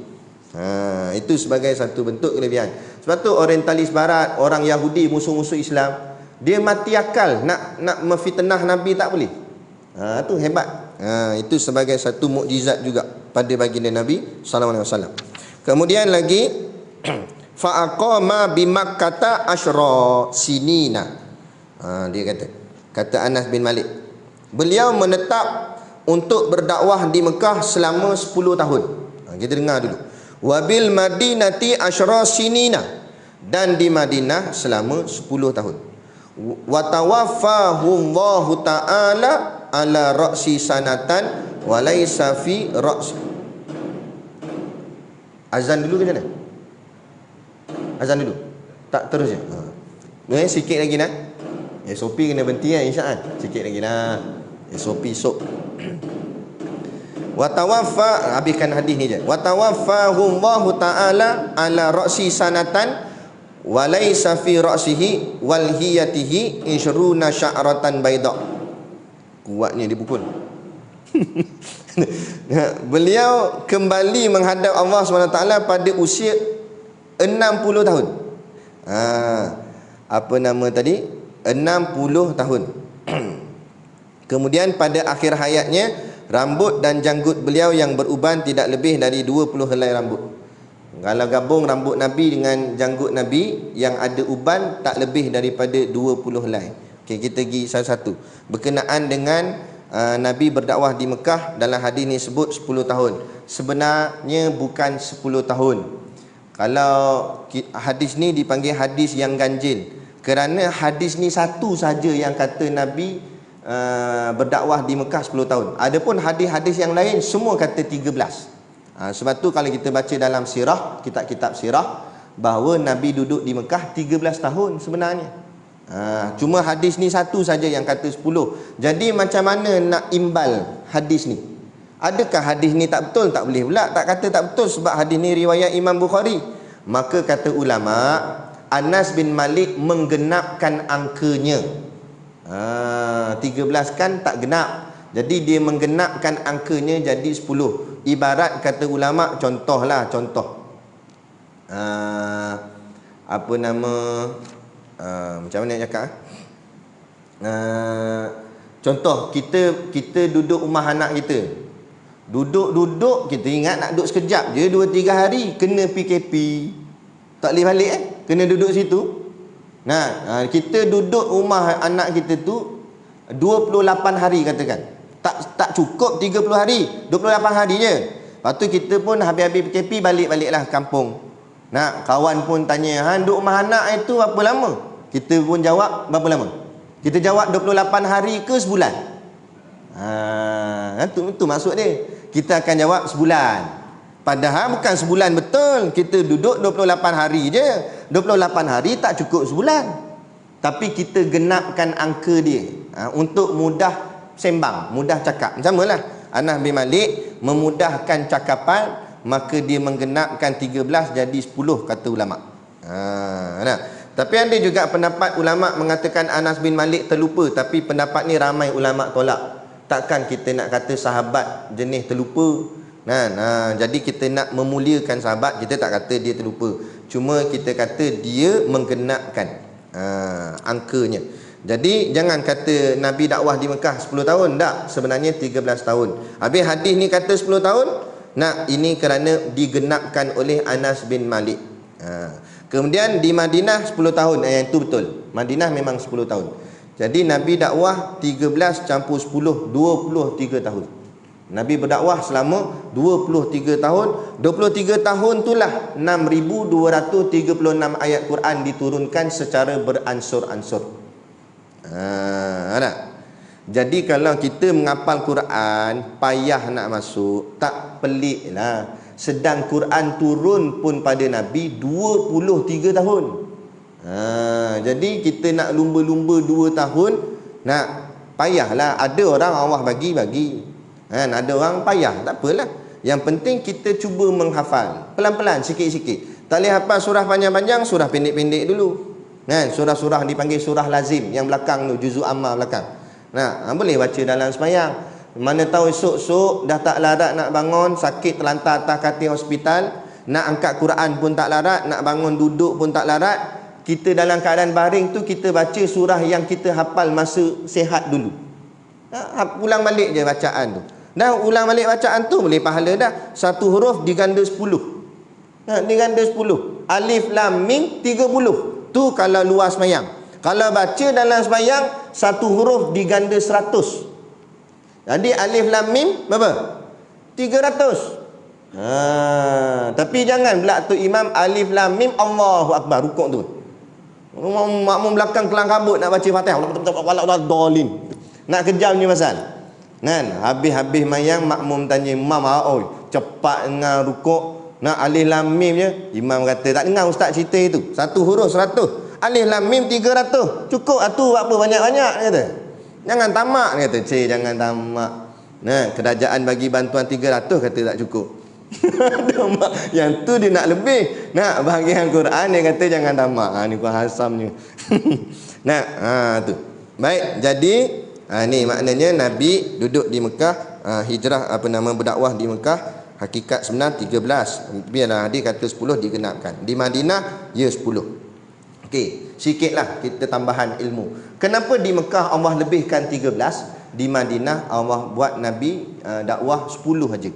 Itu sebagai satu bentuk kelebihan. Sebab tu orientalis barat, orang Yahudi, musuh-musuh Islam, dia mati akal nak memfitnah Nabi tak boleh. Tu hebat. Itu sebagai satu mukjizat juga pada baginda Nabi sallallahu alaihi wasallam. Kemudian lagi fa aqama bi Makkah asyra sinina. Dia kata Anas bin Malik, beliau menetap untuk berdakwah di Mekah selama 10 tahun. Kita dengar dulu. Wabil Madinati asyra sinina, dan di Madinah selama 10 tahun. Wa tawaffahu Allah taala ala ra'si sanatan wa laisa fi ra'si. Azan dulu ke macam mana? Azan dulu. Tak terus je. Sikit lagi nak. SOP kena berhenti insya-Allah. Sikit lagi nak. SOP sok. Wa tawaffa, habiskan hadis ni je. Wa tawaffahu Allah taala ala ra'si sanatan wa laisa fi ra'sihi wal hiyatihi 20 sya'ratan bayda. Kuatnya dipukul. Beliau kembali menghadap Allah SWT pada usia 60 tahun. Apa nama tadi? 60 tahun. Kemudian pada akhir hayatnya, rambut dan janggut beliau yang beruban tidak lebih dari 20 helai rambut. Kalau gabung rambut Nabi dengan janggut Nabi yang ada uban, tak lebih daripada 20 helai. Okay, kita pergi satu-satu. Berkenaan dengan Nabi berdakwah di Mekah, dalam hadis ni sebut 10 tahun. Sebenarnya bukan 10 tahun. Kalau hadis ni dipanggil hadis yang ganjil, kerana hadis ni satu saja yang kata Nabi berdakwah di Mekah 10 tahun. Adapun hadis-hadis yang lain semua kata 13. Sebab tu kalau kita baca dalam sirah, kitab-kitab sirah, bahawa Nabi duduk di Mekah 13 tahun sebenarnya. Cuma hadis ni satu saja yang kata 10. Jadi macam mana nak imbal hadis ni? Adakah hadis ni tak betul? Tak boleh pula tak kata tak betul, sebab hadis ni riwayat Imam Bukhari. Maka kata ulama, Anas bin Malik menggenapkan angkanya. 13 kan tak genap, jadi dia menggenapkan angkanya jadi 10. Ibarat kata ulama, contohlah, apa nama, macam mana nak cakap? Contoh, kita duduk rumah anak kita, duduk kita ingat nak duduk sekejap je, 2-3 hari kena PKP, tak boleh balik kena duduk situ. Nah, kita duduk rumah anak kita tu 28 hari katakan. Tak cukup 30 hari, 28 hari je. Lepas tu kita pun habis-habis PKP balik-baliklah kampung. Nah, kawan pun tanya, duduk rumah anak itu berapa lama? Kita pun jawab, berapa lama? Kita jawab 28 hari ke sebulan? Itu maksud dia. Kita akan jawab sebulan. Padahal bukan sebulan betul. Kita duduk 28 hari je. 28 hari tak cukup sebulan. Tapi kita genapkan angka dia untuk mudah sembang, mudah cakap. Sama lah, Anas bin Malik memudahkan cakapan, maka dia menggenapkan 13 jadi 10 kata ulama. Tapi ada juga pendapat ulama mengatakan Anas bin Malik terlupa, tapi pendapat ni ramai ulama tolak. Takkan kita nak kata sahabat jenis terlupa. Jadi kita nak memuliakan sahabat, kita tak kata dia terlupa. Cuma kita kata dia menggenapkan angkanya. Jadi jangan kata Nabi dakwah di Mekah 10 tahun. Tak, sebenarnya 13 tahun. Habis hadis ni kata 10 tahun. Ini kerana digenapkan oleh Anas bin Malik. Kemudian di Madinah 10 tahun. Yang itu betul. Madinah memang 10 tahun. Jadi Nabi dakwah 13 campur 10, 23 tahun. Nabi berdakwah selama 23 tahun. 23 tahun itulah 6,236 ayat Quran diturunkan secara beransur-ansur. Jadi kalau kita menghafal Quran payah nak masuk, tak pelik lah. Sedang Quran turun pun pada Nabi 23 tahun. Jadi kita nak lumba-lumba 2 tahun, nak payahlah. Ada orang Allah bagi. Ada orang payah, tak apalah. Yang penting kita cuba menghafal pelan-pelan, sikit-sikit. Tak boleh hafal surah panjang-panjang, surah pendek-pendek dulu. Surah-surah dipanggil surah lazim, yang belakang tu, juzuk amma belakang. Boleh baca dalam sembahyang. Mana tahu esok-esok dah tak larat nak bangun, sakit terlantar atas katil hospital, nak angkat Quran pun tak larat, nak bangun duduk pun tak larat. Kita dalam keadaan baring tu, kita baca surah yang kita hafal masa sihat dulu. Ulang balik je bacaan tu. Dah ulang balik bacaan tu boleh pahala dah. Satu huruf diganda 10. Diganda 10. Alif lam mim 30. Tu kalau luar sembahyang. Kalau baca dalam sembahyang, satu huruf diganda 100. Jadi alif lam mim berapa? 300. Tapi jangan pula tu imam alif lam mim Allahu akbar rukuk tu. Makmum belakang kelang kabut nak baca Fatihah. Dolin. Nak kejam ni pasal. Habis-habis mayang makmum tanya imam, cepat dengar rukuk, nak alif lam mim je. Imam kata, tak dengar ustaz cerita itu. Satu huruf 100. Alif lam mim 300. Cukup tu apa banyak-banyak, dia kata. Jangan tamak, dia kata. Jangan tamak. Kerajaan bagi bantuan 300 kata tak cukup. Yang tu dia nak lebih. Nak bahagian Quran dia kata jangan tamak. Ni Quran hasamnya. Tu. Baik, jadi ni maknanya Nabi duduk di Mekah, hijrah berdakwah di Mekah, hakikat sebenar 13. Biarlah hadis kata 10 digenapkan. Di Madinah 10. Okey, sikitlah kita tambahan ilmu. Kenapa di Mekah Allah lebihkan 13, di Madinah Allah buat Nabi dakwah 10 aja.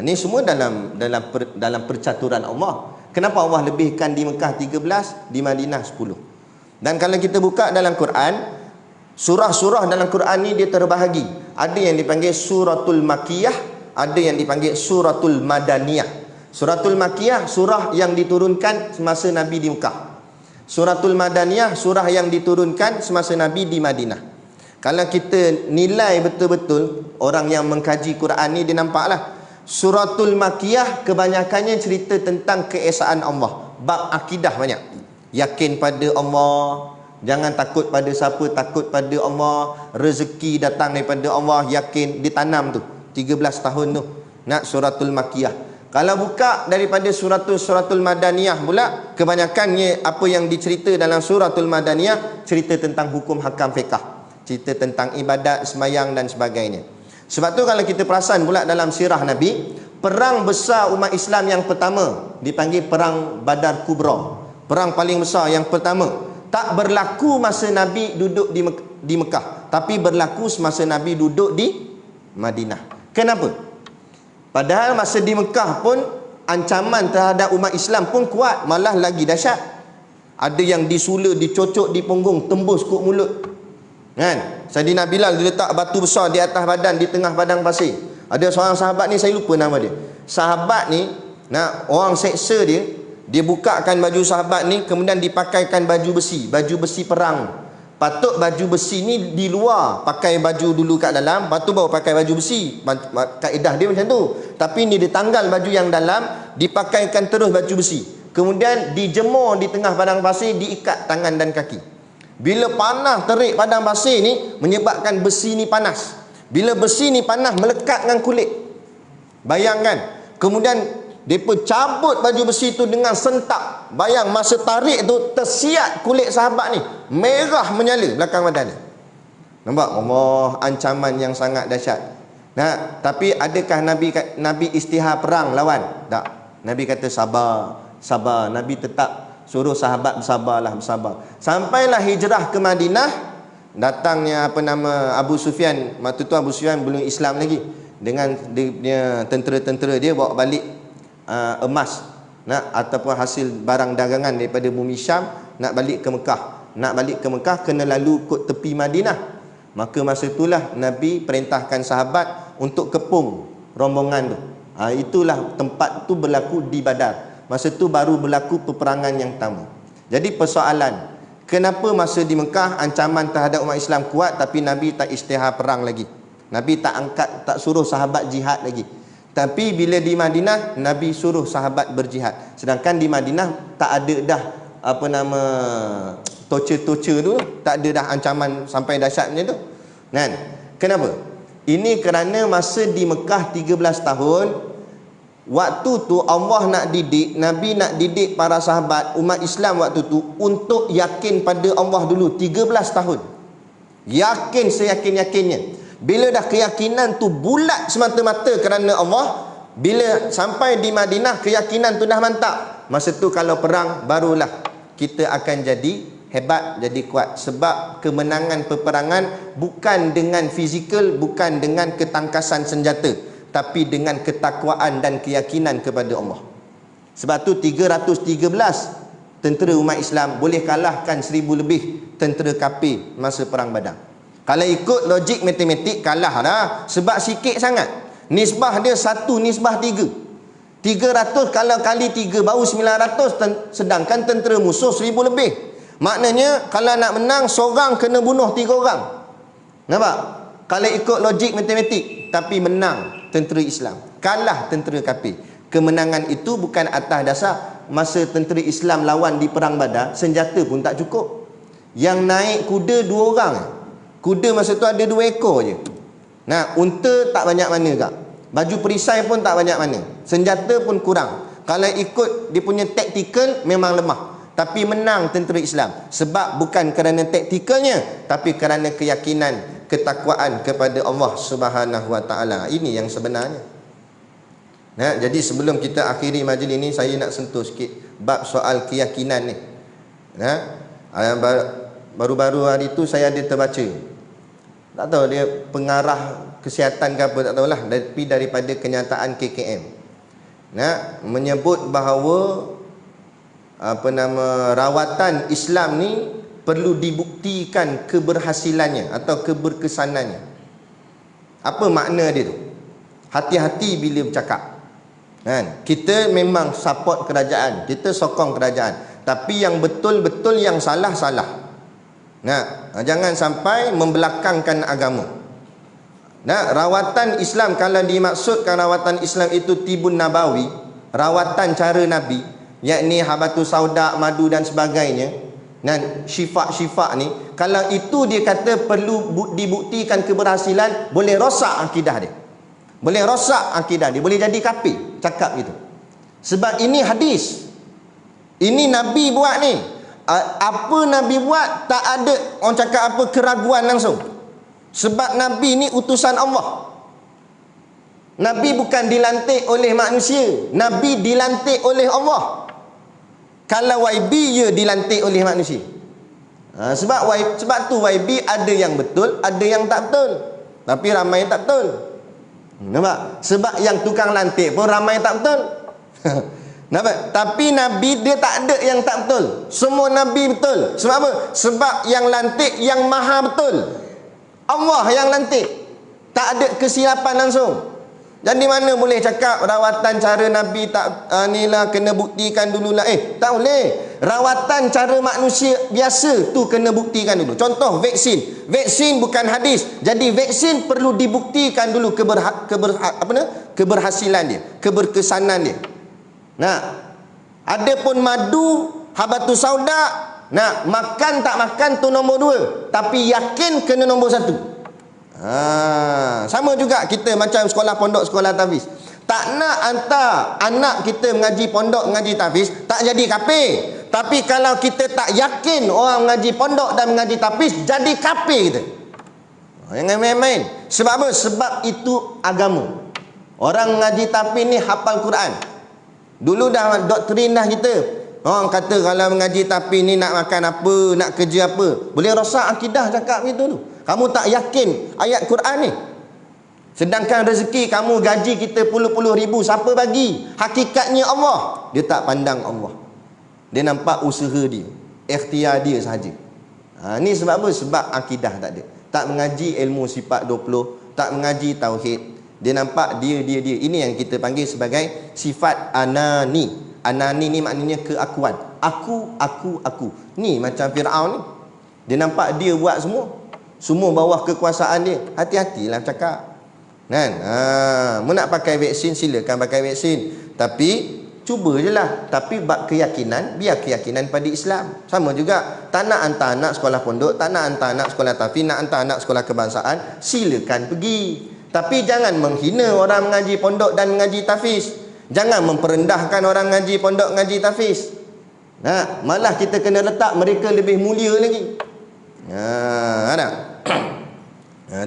Ni semua dalam percaturan Allah. Kenapa Allah lebihkan di Mekah 13, di Madinah 10? Dan kalau kita buka dalam Quran, surah-surah dalam Quran ni dia terbahagi. Ada yang dipanggil suratul makiyah, ada yang dipanggil suratul madaniyah. Suratul makiyah surah yang diturunkan semasa Nabi di Mekah. Suratul madaniyah surah yang diturunkan semasa Nabi di Madinah. Kalau kita nilai betul-betul, orang yang mengkaji Quran ni dia nampaklah suratul makiyah kebanyakannya cerita tentang keesaan Allah. Bab akidah banyak. Yakin pada Allah, jangan takut pada siapa, takut pada Allah. Rezeki datang daripada Allah, yakin, ditanam tu 13 tahun tu. Nak suratul makiyah. Kalau buka daripada suratul madaniyah pula, kebanyakannya apa yang dicerita dalam suratul madaniyah cerita tentang hukum hakam fiqh, cerita tentang ibadat, sembahyang dan sebagainya. Sebab tu kalau kita perasan pula dalam sirah Nabi, perang besar umat Islam yang pertama dipanggil perang Badar Kubra. Perang paling besar yang pertama tak berlaku masa Nabi duduk di Mekah, tapi berlaku semasa Nabi duduk di Madinah. Kenapa? Padahal masa di Mekah pun ancaman terhadap umat Islam pun kuat, malah lagi dahsyat. Ada yang disula, dicocok di punggung, tembus kuk mulut. Saidina Bilal dia letak batu besar di atas badan, di tengah padang pasir. Ada seorang sahabat ni, saya lupa nama dia. Sahabat ni, orang seksa dia, dia bukakan baju sahabat ni, kemudian dipakaikan baju besi perang. Patut baju besi ni di luar, pakai baju dulu kat dalam, lepas tu baru pakai baju besi. Kaedah dia macam tu. Tapi ni ditanggal baju yang dalam, dipakaikan terus baju besi. Kemudian dijemur di tengah padang pasir, diikat tangan dan kaki. Bila panas terik padang pasir ni, menyebabkan besi ni panas. Bila besi ni panas, melekat dengan kulit. Bayangkan. Kemudian Depa cabut baju besi tu dengan sentak. Bayang masa tarik tu tersiat kulit sahabat ni, merah menyala belakang badan dia. Nampak Allah, ancaman yang sangat dahsyat. Nah, tapi adakah Nabi istihar perang lawan? Tak. Nabi kata sabar, sabar. Nabi tetap suruh sahabat bersabarlah, bersabar. Sampailah hijrah ke Madinah, datangnya Abu Sufyan. Waktu tu Abu Sufyan belum Islam lagi. Dengan dia tentera-tentera dia bawa balik emas, ataupun hasil barang dagangan daripada bumi Syam, nak balik ke Mekah. Nak balik ke Mekah kena lalu kot tepi Madinah. Maka masa itulah Nabi perintahkan sahabat untuk kepung rombongan tu. Itulah tempat tu berlaku di Badar. Masa tu baru berlaku peperangan yang pertama. Jadi persoalan, kenapa masa di Mekah ancaman terhadap umat Islam kuat, tapi Nabi tak istihar perang lagi? Nabi tak suruh sahabat jihad lagi. Tapi bila di Madinah, Nabi suruh sahabat berjihad. Sedangkan di Madinah tak ada dah torture tu, tak ada dah ancaman sampai dahsyat macam tu. Kan? Kenapa? Ini kerana masa di Mekah 13 tahun, waktu tu Allah nak didik, Nabi nak didik para sahabat umat Islam waktu tu untuk yakin pada Allah dulu 13 tahun. Yakin seyakin-yakinnya. Bila dah keyakinan tu bulat semata-mata kerana Allah, bila sampai di Madinah keyakinan tu dah mantap, masa tu kalau perang barulah kita akan jadi hebat, jadi kuat. Sebab kemenangan peperangan bukan dengan fizikal, bukan dengan ketangkasan senjata, tapi dengan ketakwaan dan keyakinan kepada Allah. Sebab tu 313 tentera umat Islam boleh kalahkan 1000 lebih tentera kafir masa perang Badar. Kalau ikut logik matematik, kalah dah. Sebab sikit sangat. Nisbah dia 1 nisbah 3. 300 kalau kali 3 baru 900, sedangkan tentera musuh 1000 lebih. Maknanya kalau nak menang, seorang kena bunuh 3 orang. Nampak? Kalau ikut logik matematik, tapi menang tentera Islam, kalah tentera kafir. Kemenangan itu bukan atas dasar masa tentera Islam lawan di perang Badar, senjata pun tak cukup. Yang naik kuda 2 orang. Kuda masa tu ada 2 ekor je. Nah, unta tak banyak mana kak. Baju perisai pun tak banyak mana. Senjata pun kurang. Kalau ikut dia punya taktikal memang lemah. Tapi menang tentera Islam. Sebab bukan kerana taktikalnya, tapi kerana keyakinan, ketakwaan kepada Allah Subhanahu Wa Taala. Ini yang sebenarnya. Nah, jadi sebelum kita akhiri majlis ini, saya nak sentuh sikit bab soal keyakinan ni. Nah, baru-baru hari tu saya ada terbaca. Tak tahu dia pengarah kesihatan ke apa, tak tahulah, tapi daripada kenyataan KKM. Nah, menyebut bahawa rawatan Islam ni perlu dibuktikan keberhasilannya atau keberkesanannya. Apa makna dia tu? Hati-hati bila bercakap. Kan? Kita memang support kerajaan, kita sokong kerajaan, tapi yang betul-betul yang salah-salah. Nah, jangan sampai membelakangkan agama. Nah, rawatan Islam, kalau dimaksudkan rawatan Islam itu tibun nabawi, rawatan cara Nabi, yakni habatus sauda, madu dan sebagainya, dan syifa-syifa ni, kalau itu dia kata perlu dibuktikan keberhasilan, boleh rosak akidah dia. Boleh rosak akidah dia, boleh jadi kafir cakap gitu. Sebab ini hadis. Ini Nabi buat ni. Apa Nabi buat, tak ada orang cakap apa keraguan langsung. Sebab Nabi ni utusan Allah. Nabi bukan dilantik oleh manusia, Nabi dilantik oleh Allah. Kalau YB, dia dilantik oleh manusia. Sebab tu YB ada yang betul, ada yang tak betul. Tapi ramai yang tak betul. Nampak? Sebab yang tukang lantik pun ramai yang tak betul. Nampak? Tapi Nabi dia tak ada yang tak betul. Semua Nabi betul. Sebab apa? Sebab yang lantik yang maha betul. Allah yang lantik. Tak ada kesilapan langsung. Jadi mana boleh cakap rawatan cara Nabi tak inilah kena buktikan dululah. Tak boleh. Rawatan cara manusia biasa tu kena buktikan dulu. Contoh vaksin. Vaksin bukan hadis. Jadi vaksin perlu dibuktikan dulu keberhasilan dia, keberkesanan dia. Nah, ada pun madu, habatus sauda, nah, makan tak makan tu nombor 2, tapi yakin kena nombor 1. Sama juga kita macam sekolah pondok, sekolah tahfiz. Tak nak hantar anak kita mengaji pondok, mengaji tahfiz, tak jadi kafir. Tapi kalau kita tak yakin orang mengaji pondok dan mengaji tahfiz, jadi kafir kita. Jangan main-main. Sebab apa? Sebab itu agama. Orang mengaji tahfiz ni hafal Quran. Dulu dah doktrin dah kita. Orang kata kalau mengaji tahfiz ni nak makan apa, nak kerja apa. Boleh rosak akidah cakap gitu tu. Kamu tak yakin ayat Quran ni. Sedangkan rezeki kamu, gaji kita puluh-puluh ribu, siapa bagi? Hakikatnya Allah. Dia tak pandang Allah. Dia nampak usaha dia, ikhtiar dia sahaja. Ni sebab apa? Sebab akidah tak ada. Tak mengaji ilmu sifat 20, tak mengaji tauhid. Dia nampak dia. Ini yang kita panggil sebagai sifat anani. Anani ni maknanya keakuan. Aku. Ni macam Fir'aun ni. Dia nampak dia buat semua. Semua bawah kekuasaan dia. Hati-hatilah cakap. Kan? Mu nak pakai vaksin, silakan pakai vaksin. Tapi cuba je lah. Tapi bab keyakinan, biar keyakinan pada Islam. Sama juga. Tak nak hantar anak sekolah pondok, tak nak hantar anak sekolah tahfiz, nak hantar anak sekolah kebangsaan, silakan pergi. Tapi jangan menghina orang mengaji pondok dan mengaji tahfiz. Jangan memperendahkan orang mengaji pondok, mengaji tahfiz. Malah kita kena letak mereka lebih mulia lagi. Ada?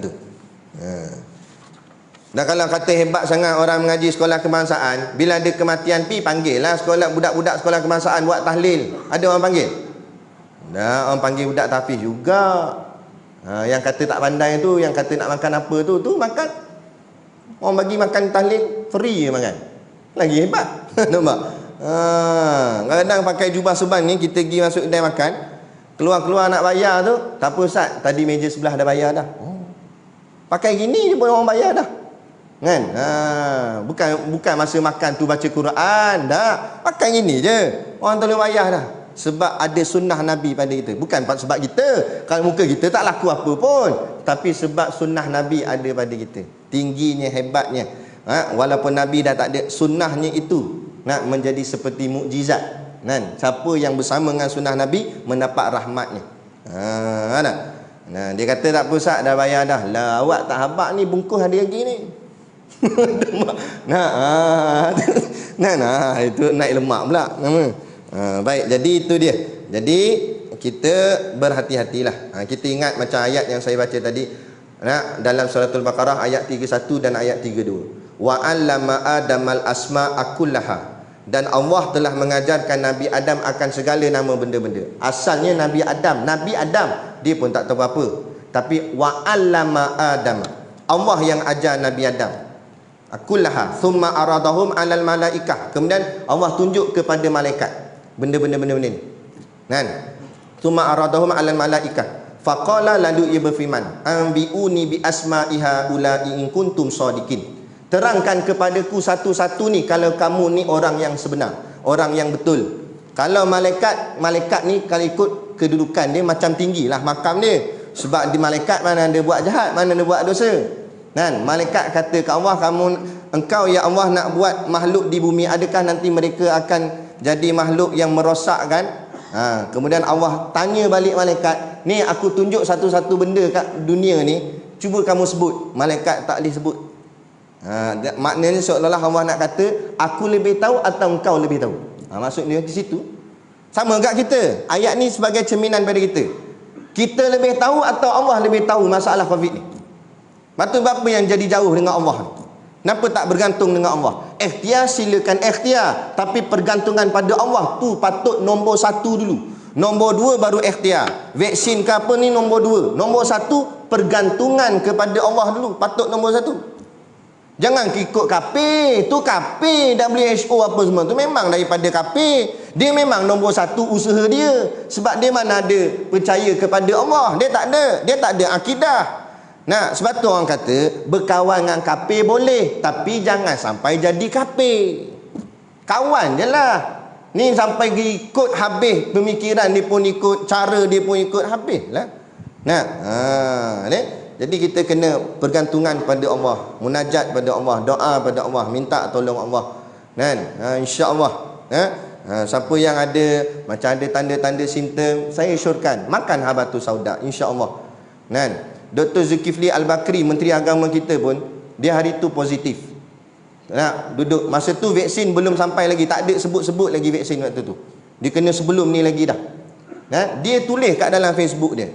Tu. Dan kalau kata hebat sangat orang mengaji sekolah kebangsaan, bila ada kematian panggil lah sekolah budak-budak sekolah kebangsaan buat tahlil. Ada orang panggil? Dah, orang panggil budak tahfiz juga. Yang kata tak pandai tu, yang kata nak makan apa tu makan. Orang bagi makan tahlil free je makan. Lagi hebat. Nampak? Kadang-kadang pakai jubah suban ni, kita pergi masuk kedai makan, keluar-keluar nak bayar tu, tak apa Ustaz, tadi meja sebelah dah bayar dah. Pakai gini je pun orang bayar dah. Kan? Bukan masa makan tu baca Quran dah. Pakai gini je. Orang tak boleh bayar dah. Sebab ada sunnah Nabi pada kita. Bukan sebab kita. Kalau muka kita tak laku apa pun. Tapi sebab sunnah Nabi ada pada kita. Tingginya, hebatnya. Walaupun Nabi dah tak ada, sunnahnya itu nak menjadi seperti mukjizat. Kan? Siapa yang bersama dengan sunnah Nabi mendapat rahmatnya. Dia kata tak apa Ustaz, dah bayar dah. Lah awak tak habaq ni, bungkus ada lagi ni. Itu naik lemak pula. Baik, jadi itu dia. Jadi kita berhati-hatilah. Kita ingat macam ayat yang saya baca tadi, dalam suratul Baqarah ayat 31 dan ayat 32. Wa 'allama Adamal asma'a kullaha. Dan Allah telah mengajarkan Nabi Adam akan segala nama benda-benda. Asalnya Nabi Adam dia pun tak tahu apa. Tapi wa 'allama Adam, Allah yang ajar Nabi Adam kullaha thumma aradahum 'alal malaikah. Kemudian Allah tunjuk kepada malaikat benda-benda ni. Kan? Thumma aradahum 'alal malaikah. Faqala lalu ia berfirman, "Anbi'uni bi asma'iha ulai in kuntum shadiqin." Terangkan kepadaku satu-satu ni kalau kamu ni orang yang sebenar, orang yang betul. Kalau malaikat ni kalau ikut kedudukan dia macam tinggilah makam dia. Sebab di malaikat mana ada buat jahat, mana ada buat dosa. Kan? Malaikat kata ke Allah, engkau ya Allah nak buat makhluk di bumi, adakah nanti mereka akan jadi makhluk yang merosakkan? Kemudian Allah tanya balik malaikat, ni aku tunjuk satu-satu benda kat dunia ni, cuba kamu sebut. Malaikat tak boleh sebut. Maknanya seolah-olah Allah nak kata, aku lebih tahu atau engkau lebih tahu. Maksudnya di situ. Sama kat kita. Ayat ni sebagai cerminan pada kita. Kita lebih tahu atau Allah lebih tahu masalah COVID ni? Patut apa yang jadi jauh dengan Allah ni? Kenapa tak bergantung dengan Allah? Ikhtiar silakan ikhtiar, tapi pergantungan pada Allah tu patut nombor 1 dulu. Nombor 2 baru ikhtiar. Vaksin ke apa ni nombor 2. Nombor 1 pergantungan kepada Allah dulu, patut nombor 1. Jangan ikut kafir. Tu kafir, WHO apa semua tu memang daripada kafir. Dia memang nombor 1 usaha dia. Sebab dia mana ada percaya kepada Allah. Dia tak ada akidah. Sebab tu orang kata berkawan dengan kafir boleh, tapi jangan sampai jadi kafir. Kawan je lah. Ni sampai ikut habis pemikiran dia pun ikut, cara dia pun ikut habis lah. Jadi kita kena pergantungan pada Allah, munajat pada Allah, doa pada Allah, minta tolong Allah. Kan? InsyaAllah. Siapa yang ada macam ada tanda-tanda simptom, saya syorkan makan habatus sauda, insya-Allah. Kan? Dr. Zulkifli Al-Bakri, Menteri Agama kita pun, dia hari tu positif. Nak duduk masa tu vaksin belum sampai lagi, tak ada sebut-sebut lagi vaksin waktu tu. Dia kena sebelum ni lagi dah. Dia tulis kat dalam Facebook dia.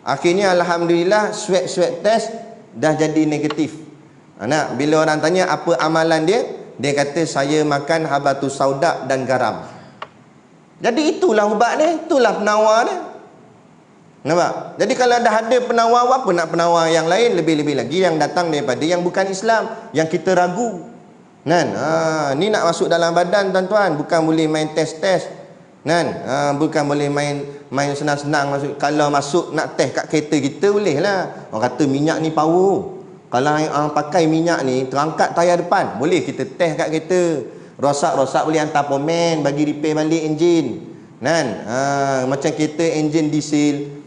Akhirnya alhamdulillah swab test dah jadi negatif. Bila orang tanya apa amalan dia, dia kata saya makan habatus sauda dan garam. Jadi itulah ubat dia, itulah penawar dia. Nampak? Jadi kalau dah ada penawar, apa nak penawar yang lain, lebih-lebih lagi yang datang daripada yang bukan Islam, yang kita ragu. Kan? Ni nak masuk dalam badan tuan-tuan, bukan boleh main test-test. Kan? Bukan boleh main senang-senang masuk. Kalau masuk nak test kat kereta kita boleh lah. Orang kata minyak ni power. Kalau orang pakai minyak ni terangkat tayar depan, boleh kita test kat kereta. Rosak-rosak boleh hantar pomen bagi repair balik enjin. Kan? Macam kereta enjin diesel,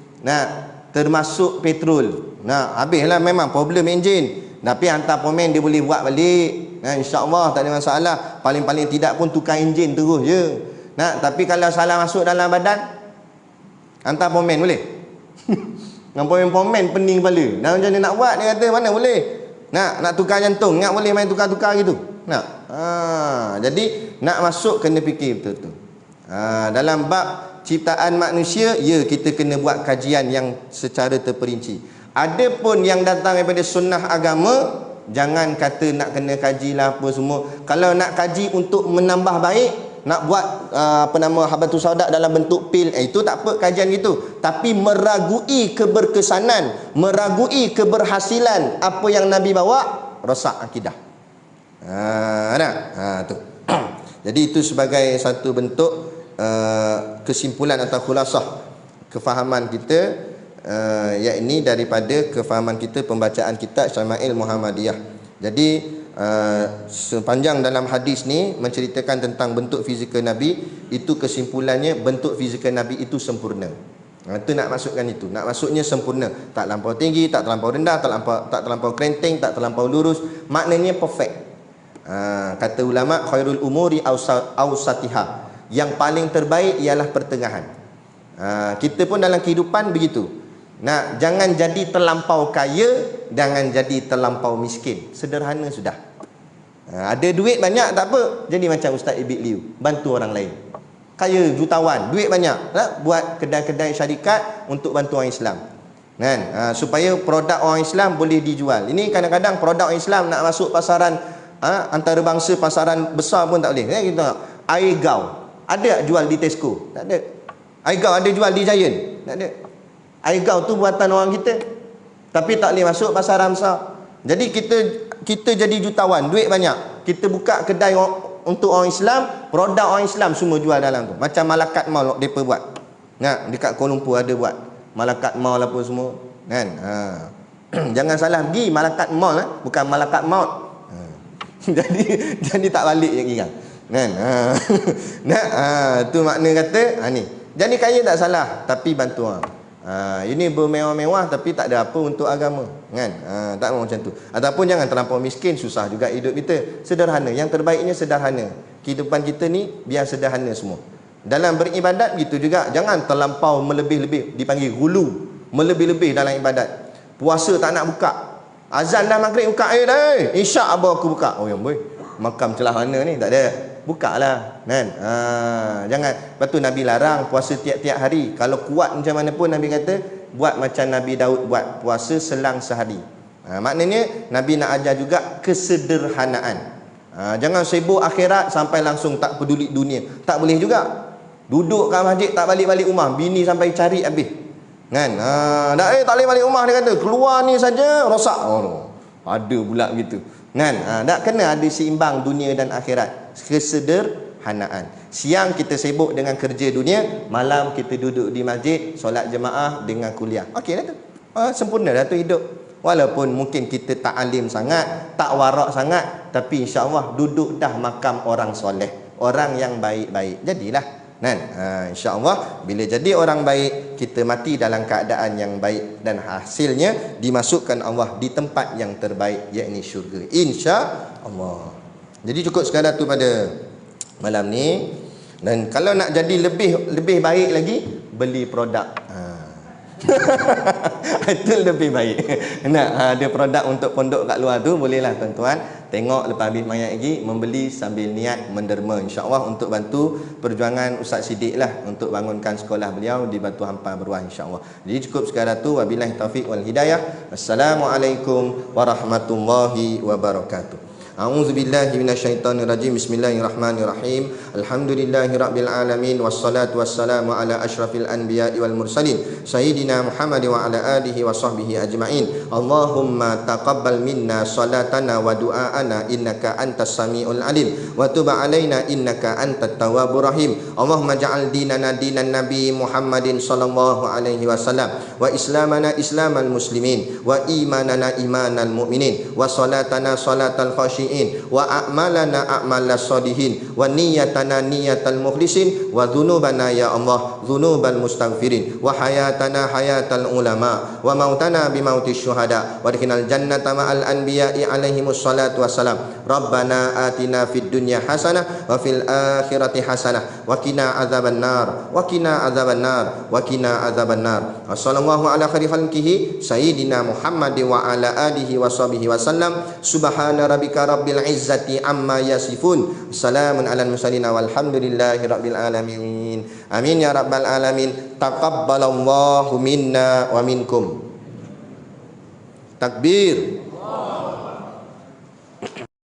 termasuk petrol. Habislah memang problem enjin. Tapi hantar pomen dia boleh buat balik. InsyaAllah tak ada masalah. Paling-paling tidak pun tukar enjin terus je. Tapi kalau salah masuk dalam badan, hantar pomen boleh? Dengan pomen pening kepala. Macam mana nak buat? Dia kata mana boleh? Nak tukar jantung, ingat boleh main tukar-tukar gitu? Jadi nak masuk kena fikir betul-betul. Dalam bab ciptaan manusia, ya kita kena buat kajian yang secara terperinci. Adapun yang datang daripada sunnah agama, jangan kata nak kena kaji lah apa semua. Kalau nak kaji untuk menambah baik, nak buat habatus sauda dalam bentuk pil, itu tak apa kajian gitu. Tapi meragui keberkesanan, meragui keberhasilan apa yang Nabi bawa, rosak akidah. Tu. Jadi itu sebagai satu bentuk kesimpulan atau khulasah kefahaman kita, yakni daripada kefahaman kita pembacaan kitab Syama'il Muhammadiyah. Jadi sepanjang dalam hadis ni menceritakan tentang bentuk fizikal Nabi, itu kesimpulannya bentuk fizikal Nabi itu sempurna. Itu nak masukkan itu, nak masuknya sempurna, tak terlampau tinggi, tak terlampau rendah, tak terlampau kerenteng, tak terlampau lurus, maknanya perfect. Kata ulama, khairul umuri awsatiha, yang paling terbaik ialah pertengahan. Kita pun dalam kehidupan begitu. Jangan jadi terlampau kaya, jangan jadi terlampau miskin. Sederhana sudah. Ada duit banyak tak apa, jadi macam Ustaz Ibik Liu, bantu orang lain. Kaya jutawan, duit banyak, buat kedai-kedai syarikat untuk bantu orang Islam. Kan? Supaya produk orang Islam boleh dijual. Ini kadang-kadang produk orang Islam nak masuk pasaran antarabangsa, pasaran besar pun tak boleh. Kita air gau ada jual di Tesco? Tak ada. Air gau ada jual di Giant? Tak ada. Air gau tu buatan orang kita, tapi tak boleh masuk pasaran besar. Jadi kita jadi jutawan, duit banyak, kita buka kedai untuk orang Islam, produk orang Islam semua jual dalam tu. Macam Malakat Mall mereka buat. Dekat Kuala Lumpur ada buat Malakat Mall apa semua, kan? Jangan salah pergi Malakat Mall, bukan Malakat Maut. jadi tak balik yang kira. Kan? Tu makna kata ni. Jadi kaya tak salah, tapi bantu orang. Ini bermewah-mewah tapi tak ada apa untuk agama, kan? Tak mau macam tu. Ataupun jangan terlampau miskin, susah juga hidup kita. Sederhana, yang terbaiknya sederhana. Kehidupan kita ni biar sederhana semua. Dalam beribadat begitu juga, jangan terlampau melebih-lebih, dipanggil ghulu, melebih-lebih dalam ibadat. Puasa tak nak buka, azan dah maghrib buka, isyak abang aku buka. Oh yang boy, makam celah mana ni, tak ada. Buka lah, kan? Jangan. Lepas tu Nabi larang puasa tiap-tiap hari. Kalau kuat macam mana pun Nabi kata, buat macam Nabi Daud buat, puasa selang sehari. Maknanya Nabi nak ajar juga kesederhanaan. Jangan sibuk akhirat sampai langsung tak peduli dunia. Tak boleh juga. Duduk kat masjid tak balik-balik rumah, bini sampai cari habis, kan? Tak boleh balik rumah, dia kata keluar ni saja rosak. Ada pula begitu, kan? Tak kena ada seimbang dunia dan akhirat. Kesederhanaan. Siang kita sibuk dengan kerja dunia, malam kita duduk di masjid solat jemaah dengan kuliah. Okey dah tu. Sempurna dah tu hidup. Walaupun mungkin kita tak alim sangat, tak warak sangat, tapi insya-Allah duduk dah makam orang soleh, orang yang baik-baik. Jadilah, kan? Insya-Allah bila jadi orang baik, kita mati dalam keadaan yang baik dan hasilnya dimasukkan Allah di tempat yang terbaik, yakni syurga. Insya-Allah. Jadi cukup sekadar tu pada malam ni. Dan kalau nak jadi lebih baik lagi, beli produk. Itu lebih baik. Nak ada produk untuk pondok kat luar tu, bolehlah tuan-tuan tengok lepas habis mayat lagi, membeli sambil niat menderma, insya-Allah untuk bantu perjuangan Ustaz Siddiq lah untuk bangunkan sekolah beliau di Batu Hampar Beruah, insya-Allah. Jadi cukup sekadar tu, wabillahi taufik wal hidayah. Assalamualaikum warahmatullahi wabarakatuh. A'udzu billahi minasyaitonir rajim. Bismillahirrahmanirrahim. Alhamdulillahirabbil alamin wassalatu wassalamu ala asyrafil anbiya'i wal mursalin sayyidina Muhammad wa ala alihi wa sahbihi ajmain. Allahumma taqabbal minna salatana wa du'aana innaka antas samiul alim wa tub alaina innaka antat tawwabur rahim. Allahumma ja'al dinana dinan nabi Muhammadin sallallahu alaihi wasallam wa islamana islamal muslimin wa imanana imanal mu'minin wa salatana salatal khashi'in wa a'malana a'malas salihin wa niyyatana niyyatal mukhlisin wa dhunubana ya Allah dhunubal mustaghfirin wa hayatana hayatal ulama wa mautana bimautis syuhada wa adkhilnal jannata ma'al anbiya'i alaihimus salatu wassalam. Rabbana atina fid dunya hasanah wa fil akhirati hasanah wa qina adzaban nar wa qina adzaban nar wa qina adzaban nar. Wassallallahu ala khairi khalqihi sayyidina Muhammad wa ala alihi wa sahbihi wasallam. Subhana rabbika rabbil izzati amma yasifun. Salamun alal mursalin walhamdulillahi rabbil alamin. Amin ya rabbal alamin. Taqabbalallahu minna wa minkum. Takbir.